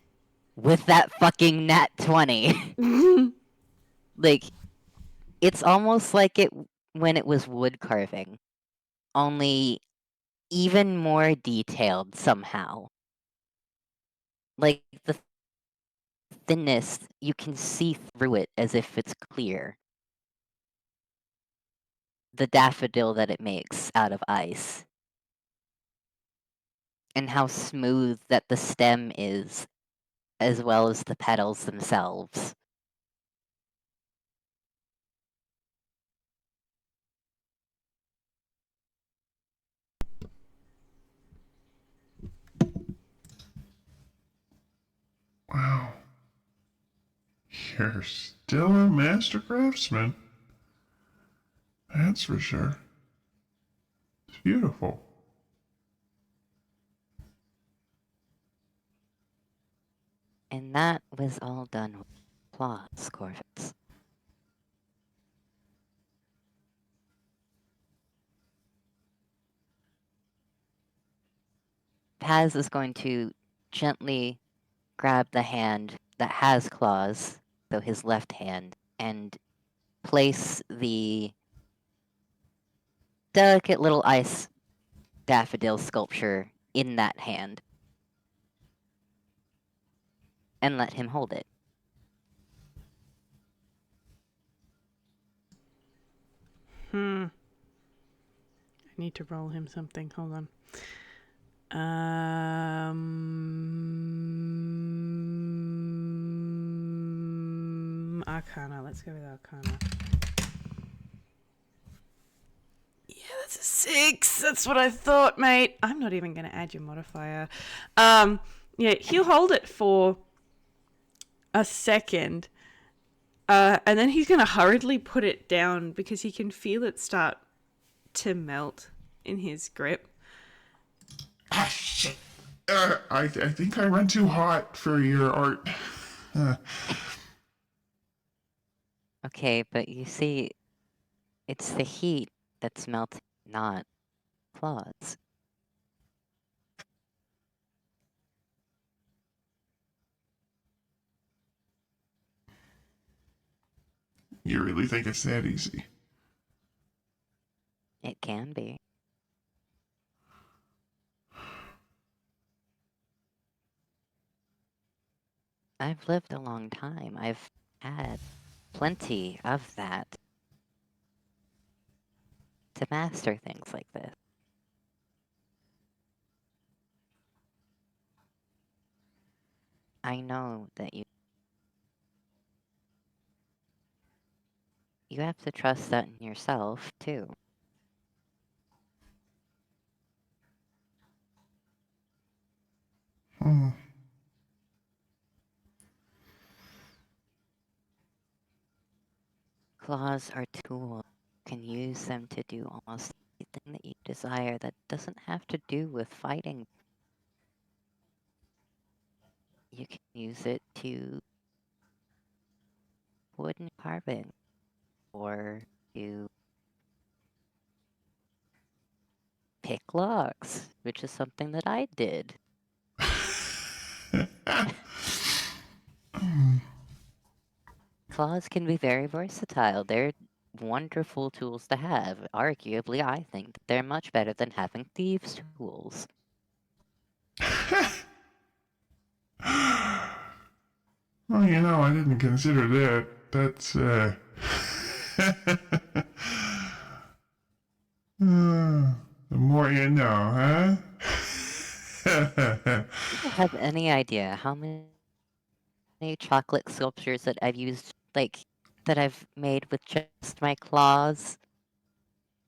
with that fucking nat 20. Like, it's almost like it when it was wood carving, only even more detailed somehow. Like, the thinness, you can see through it as if it's clear. The daffodil that it makes out of ice. And how smooth that the stem is, as well as the petals themselves.
Wow. You're still a master craftsman. That's for sure. It's beautiful.
And that was all done with applause, Korvits. Paz is going to gently grab the hand that has claws, so his left hand, and place the delicate little ice daffodil sculpture in that hand. And let him hold it.
I need to roll him something. Hold on. Arcana. Let's go with Arcana. Yeah, that's a 6. That's what I thought, mate. I'm not even going to add your modifier. Yeah, he'll hold it for a second. And then he's going to hurriedly put it down because he can feel it start to melt in his grip.
Ah, shit. I think I ran too hot for your art.
Okay, but you see, it's the heat that's melting, not claws.
You really think it's that easy?
It can be. I've lived a long time. I've had plenty of that to master things like this. I know that you have to trust that in yourself, too. Claws are tools. You can use them to do almost anything that you desire that doesn't have to do with fighting. You can use it to wooden carving or to pick locks, which is something that I did. Claws can be very versatile. They're wonderful tools to have. Arguably, I think that they're much better than having thieves' tools.
Well, I didn't consider that. That's, the more you know, huh?
Do you have any idea how many chocolate sculptures that I've used, that I've made with just my claws?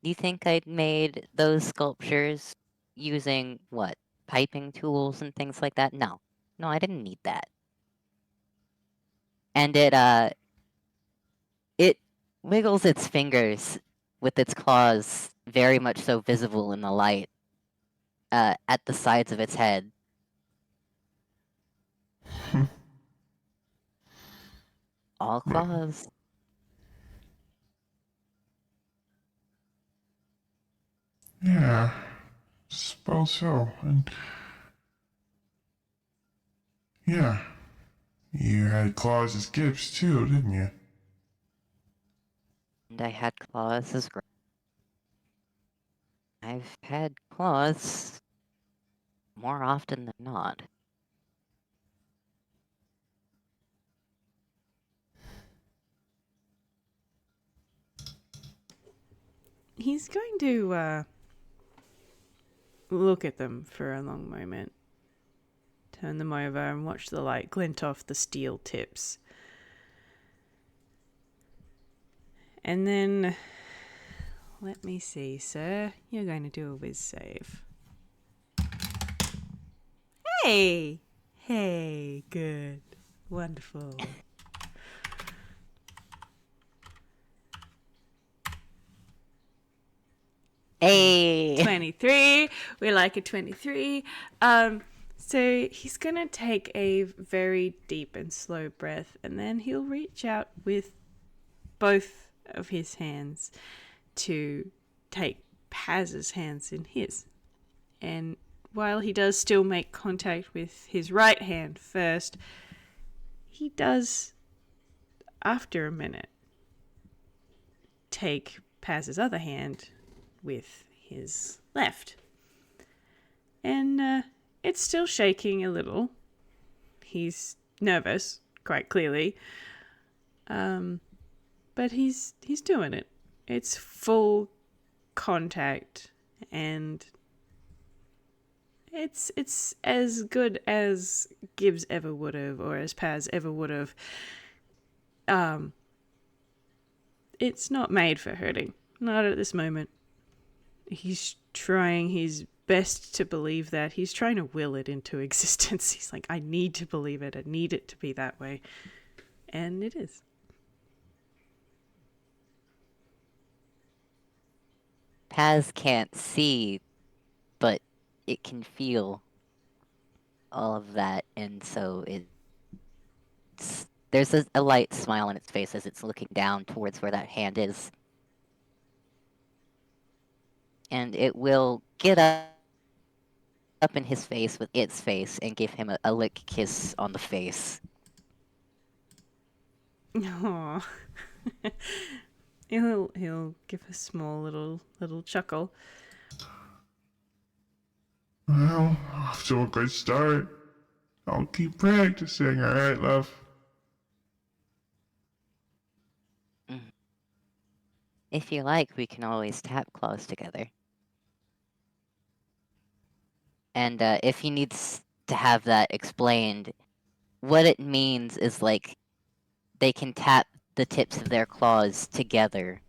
Do you think I'd made those sculptures using, what, piping tools and things like that? No. No, I didn't need that. And it wiggles its fingers with its claws very much so visible in the light, at the sides of its head. All claws.
Yeah, suppose so. And yeah, you had claws as gifts too, didn't you?
And I had claws as well. I've had claws more often than not.
He's going to look at them for a long moment, turn them over, and watch the light glint off the steel tips. And then, let me see, sir. You're going to do a whiz save. Hey! Hey, good. Wonderful.
Hey!
23. We like a 23. So he's going to take a very deep and slow breath, and then he'll reach out with both of his hands to take Paz's hands in his. And while he does still make contact with his right hand first, he does, after a minute, take Paz's other hand with his left. And it's still shaking a little. He's nervous, quite clearly. But he's doing it. It's full contact, and it's as good as Gibbs ever would have, or as Paz ever would have. It's not made for hurting. Not at this moment. He's trying his best to believe that. He's trying to will it into existence. He's like, I need to believe it. I need it to be that way. And it is.
Paz can't see, but it can feel all of that, and so there's a light smile on its face as it's looking down towards where that hand is. And it will get up in his face with its face and give him a lick kiss on the face.
Aww. He'll give a small little chuckle.
Well, off to a good start. I'll keep practicing, alright, love?
If you like, we can always tap claws together. And if he needs to have that explained, what it means is they can tap the tips of their claws together,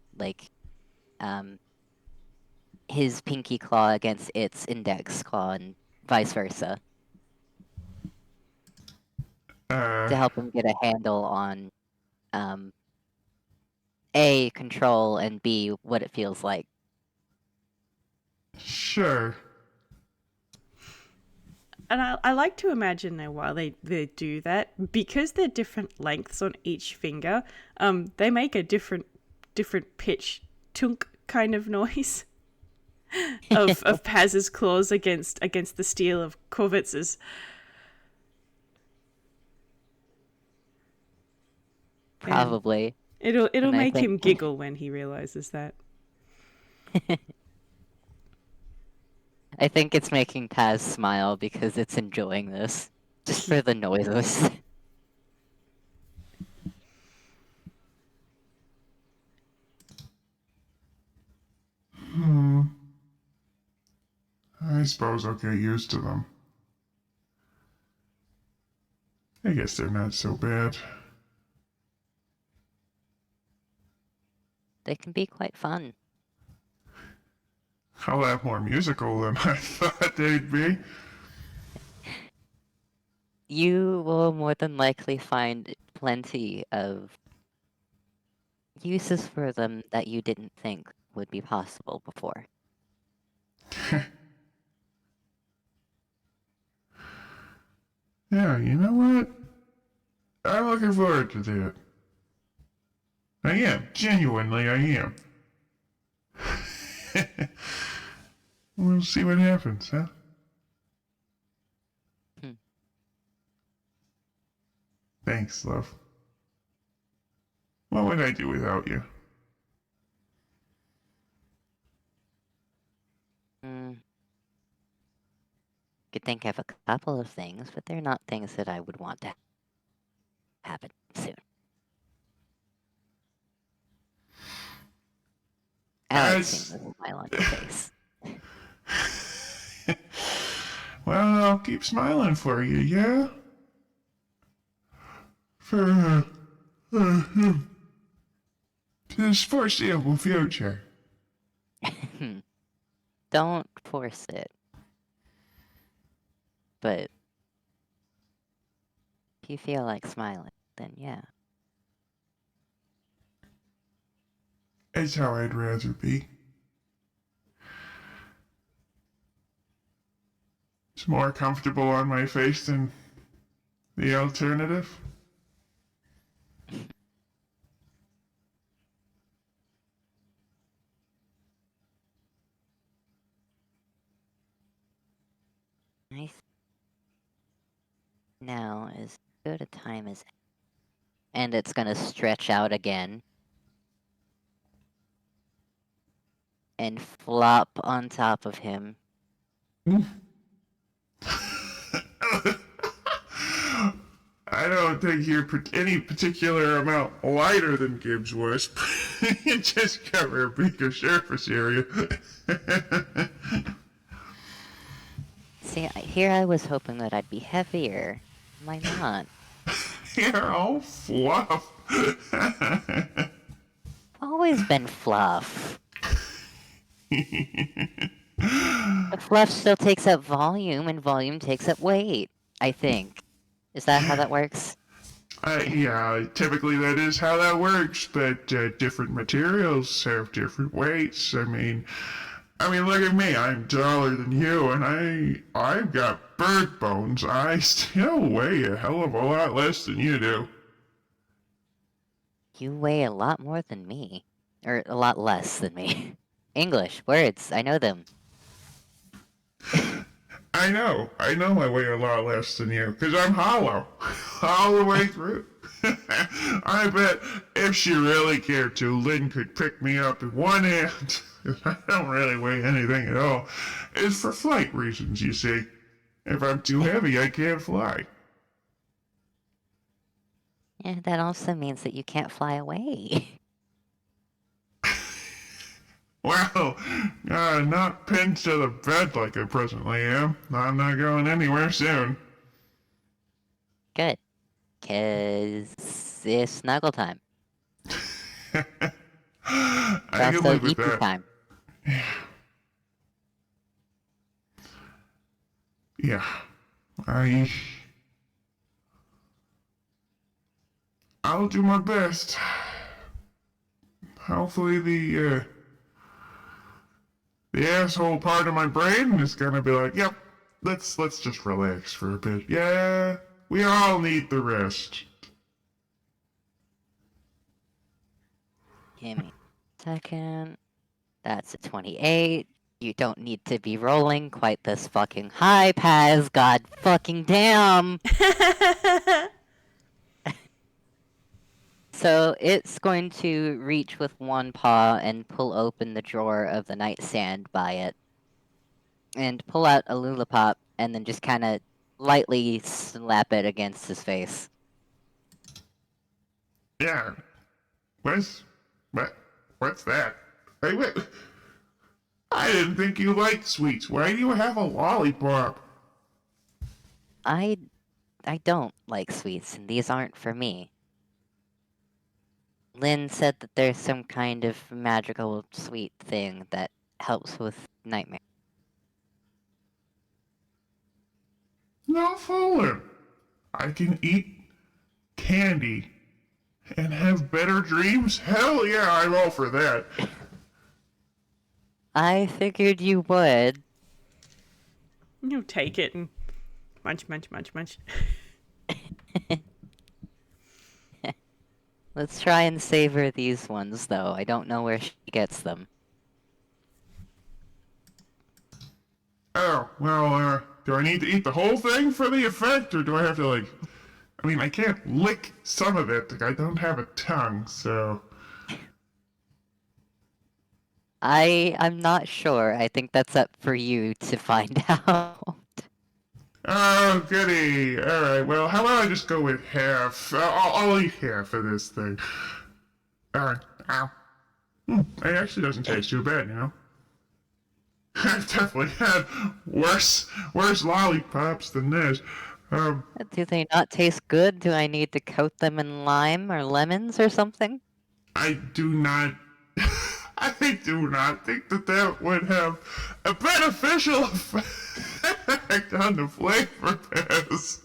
his pinky claw against its index claw and vice versa. to help him get a handle on um, A, control, and B, what it feels like.
Sure.
And I like to imagine now while they do that, because they're different lengths on each finger, they make a different pitch tunk kind of noise of Paz's claws against the steel of Korvitz's.
Probably.
It'll
And I
make him
think
giggle when he realizes that.
I think it's making Paz smile because it's enjoying this. Just for the noises.
I suppose I'll get used to them. I guess they're not so bad.
They can be quite fun.
A lot more musical than I thought they'd be.
You will more than likely find plenty of uses for them that you didn't think would be possible before.
Yeah, you know what? I'm looking forward to that. I am. Genuinely, I am. We'll see what happens, huh?
Hmm.
Thanks, love. What would I do without you?
Could think of a couple of things, but they're not things that I would want to happen soon. I like seeing the smile on your face.
Well, I'll keep smiling for you, yeah? For this foreseeable future.
Don't force it. But if you feel like smiling, then yeah.
It's how I'd rather be. It's more comfortable on my face than the alternative.
Nice. Now is good a time as and it's gonna stretch out again. And flop on top of him.
I don't think you're any particular amount lighter than Gibbs was. You just cover a bigger surface area.
See, here I was hoping that I'd be heavier. Am I not?
You're all fluff.
Always been fluff. But fluff still takes up volume, and volume takes up weight, I think. Is that how that works?
Yeah, typically that is how that works, but different materials have different weights. I mean, look at me. I'm taller than you, and I've got bird bones. I still weigh a hell of a lot less than you do.
You weigh a lot more than me. Or a lot less than me. English, words, I know them.
I know I weigh a lot less than you, because I'm hollow. All the way through. I bet if she really cared to, Lynn could pick me up in one hand. I don't really weigh anything at all. It's for flight reasons, you see. If I'm too heavy, I can't fly.
Yeah, that also means that you can't fly away.
Well, not pinned to the bed like I presently am. I'm not going anywhere soon.
Good. 'Cause it's snuggle time.
I
It's
can
also
live with
EP
that.
time.
Yeah. I I'll do my best. Hopefully the asshole part of my brain is gonna be like, yep, let's just relax for a bit. Yeah, we all need the rest.
Give me a second. That's a 28. You don't need to be rolling quite this fucking high, Paz. God fucking damn. So it's going to reach with one paw and pull open the drawer of the nightstand by it. And pull out a Lulapop and then just kind of lightly slap it against his face.
Yeah. What's that? Hey, wait. I didn't think you liked sweets. Why do you have a lollipop?
I don't like sweets, and these aren't for me. Lynn said that there's some kind of magical sweet thing that helps with nightmares.
No fooling. I can eat candy and have better dreams? Hell yeah, I'm all for that.
I figured you would.
You take it and munch, munch, munch, munch.
Let's try and savor these ones, though. I don't know where she gets them.
Oh, well, do I need to eat the whole thing for the effect, or do I have to, like... I mean, I can't lick some of it. I don't have a tongue, so...
I'm not sure. I think that's up for you to find out.
Oh, goody. Alright, well, how about I just go with half? I'll eat half of this thing. Ow. It actually doesn't taste too bad, you know? I've definitely had worse lollipops than this.
Do they not taste good? Do I need to coat them in lime or lemons or something?
I do not think that would have a beneficial effect on the flavor pass.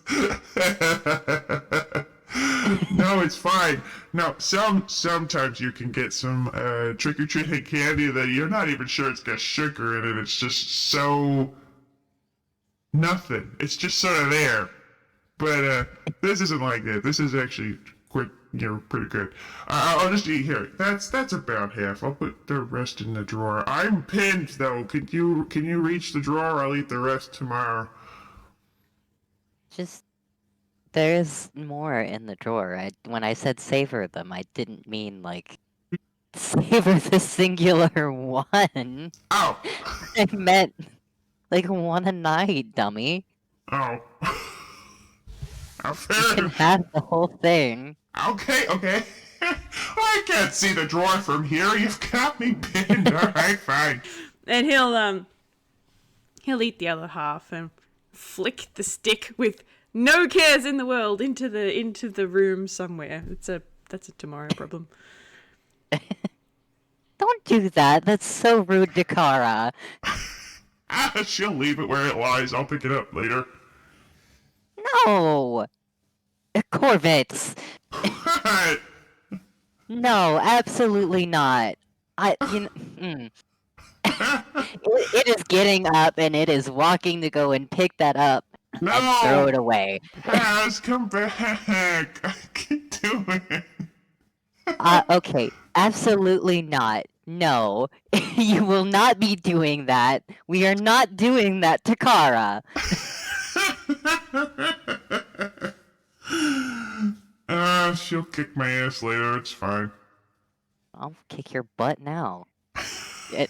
No, it's fine. No, sometimes you can get some trick-or-treating candy that you're not even sure it's got sugar in it. It's just so nothing. It's just sort of there. But this isn't like that. This is actually pretty good. I'll just eat here. That's about half. I'll put the rest in the drawer. I'm pinned though. Can you reach the drawer? I'll eat the rest tomorrow.
There's more in the drawer. When I said savor them, I didn't mean, like, savor the singular one.
Oh.
I meant, like, one a night, dummy.
Oh.
You can have the whole thing.
Okay. I can't see the drawer from here. You've got me pinned. Alright, fine.
And he'll eat the other half and flick the stick with no cares in the world into the room somewhere. That's a tomorrow problem.
Don't do that. That's so rude to Kara.
She'll leave it where it lies. I'll pick it up later.
No! Korvits! No, absolutely not. It is getting up and it is walking to go and pick that up and throw it away.
Paz, come back. I can do it.
Okay, absolutely not. No, you will not be doing that. We are not doing that to Kara.
She'll kick my ass later. It's fine.
I'll kick your butt now.
I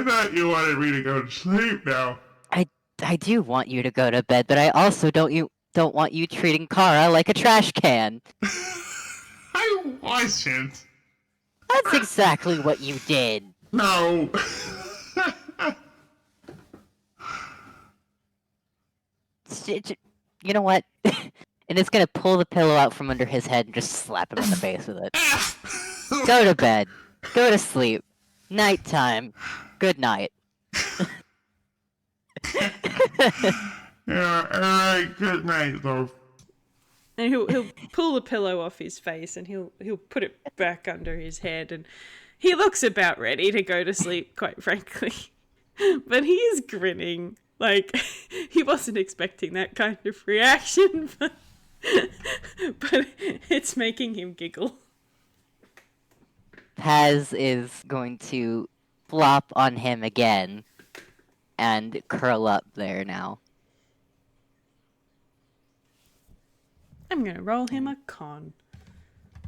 thought you wanted me to go to sleep now.
I do want you to go to bed, but I also don't want you treating Kara like a trash can.
I wasn't.
That's exactly what you did.
No.
You know what? And it's gonna pull the pillow out from under his head and just slap him in the face with it. Go to bed. Go to sleep. Nighttime. Good night.
Yeah, alright, good night, though.
And he'll pull the pillow off his face and he'll put it back under his head, and he looks about ready to go to sleep, quite frankly. But he is grinning. Like, he wasn't expecting that kind of reaction, but it's making him giggle.
Paz is going to flop on him again and curl up there now.
I'm gonna roll him a con.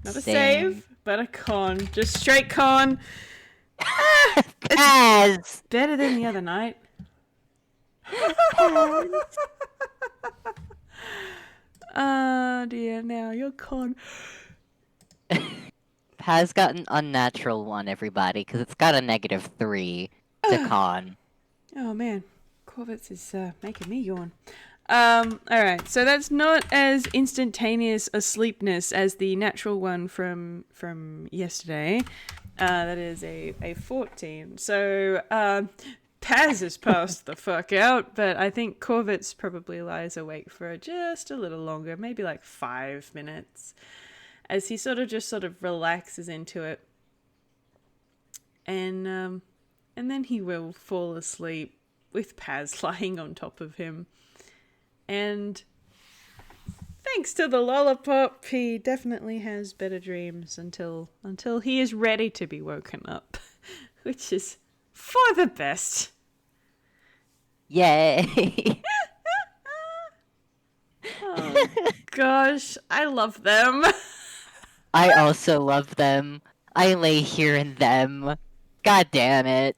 Not a
Same.
save, but a con. Just straight con.
Paz!
Better than the other night. Oh dear, now you're con.
Paz got an unnatural one, everybody, because it's got a -3 to con.
Oh man, Korvits is making me yawn. Alright, so that's not as instantaneous a sleepness as the natural one from yesterday. That is a 14. So, Paz has passed the fuck out, but I think Korvits probably lies awake for just a little longer, maybe like 5 minutes, as he sort of relaxes into it. And then he will fall asleep with Paz lying on top of him. And thanks to the lollipop, he definitely has better dreams until he is ready to be woken up, which is for the best.
Yay!
Oh gosh, I love them.
I also love them. I lay here in them. God damn it.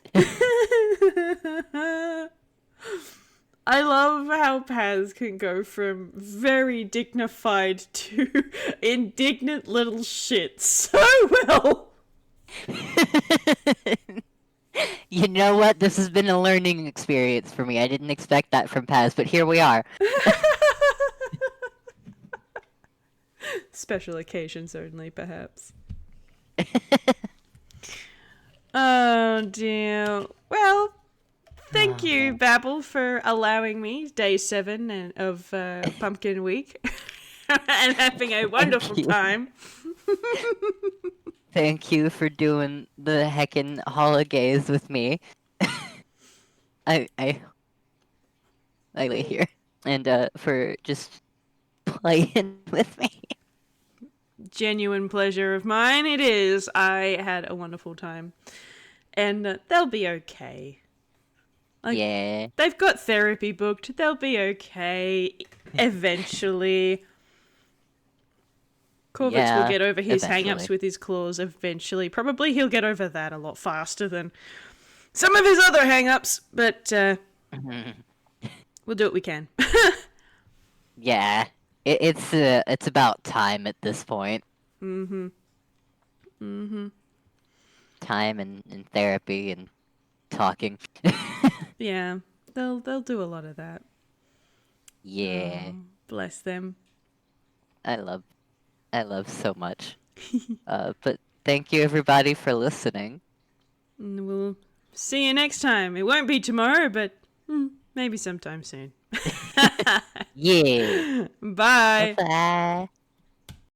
I love how Paz can go from very dignified to indignant little shit so well.
You know what? This has been a learning experience for me. I didn't expect that from Paz, but here we are.
Special occasions only, perhaps. Oh dear. Well, thank you, Babble, for allowing me day 7 of Pumpkin Week and having a wonderful time.
Thank you for doing the heckin' holidays with me. I lay here. And for just playing with me.
Genuine pleasure of mine it is. I had a wonderful time. And they'll be okay. Like,
Yeah.
they've got therapy booked. They'll be okay eventually. Korvits will get over his hang-ups with his claws eventually. Probably he'll get over that a lot faster than some of his other hang-ups, but we'll do what we can.
Yeah. It's about time at this point.
Mm-hmm.
Time and therapy and talking.
Yeah, they'll do a lot of that.
Yeah.
Bless them.
I love so much. But thank you everybody for listening.
And we'll see you next time. It won't be tomorrow, but maybe sometime soon.
Yeah.
Bye.
Bye.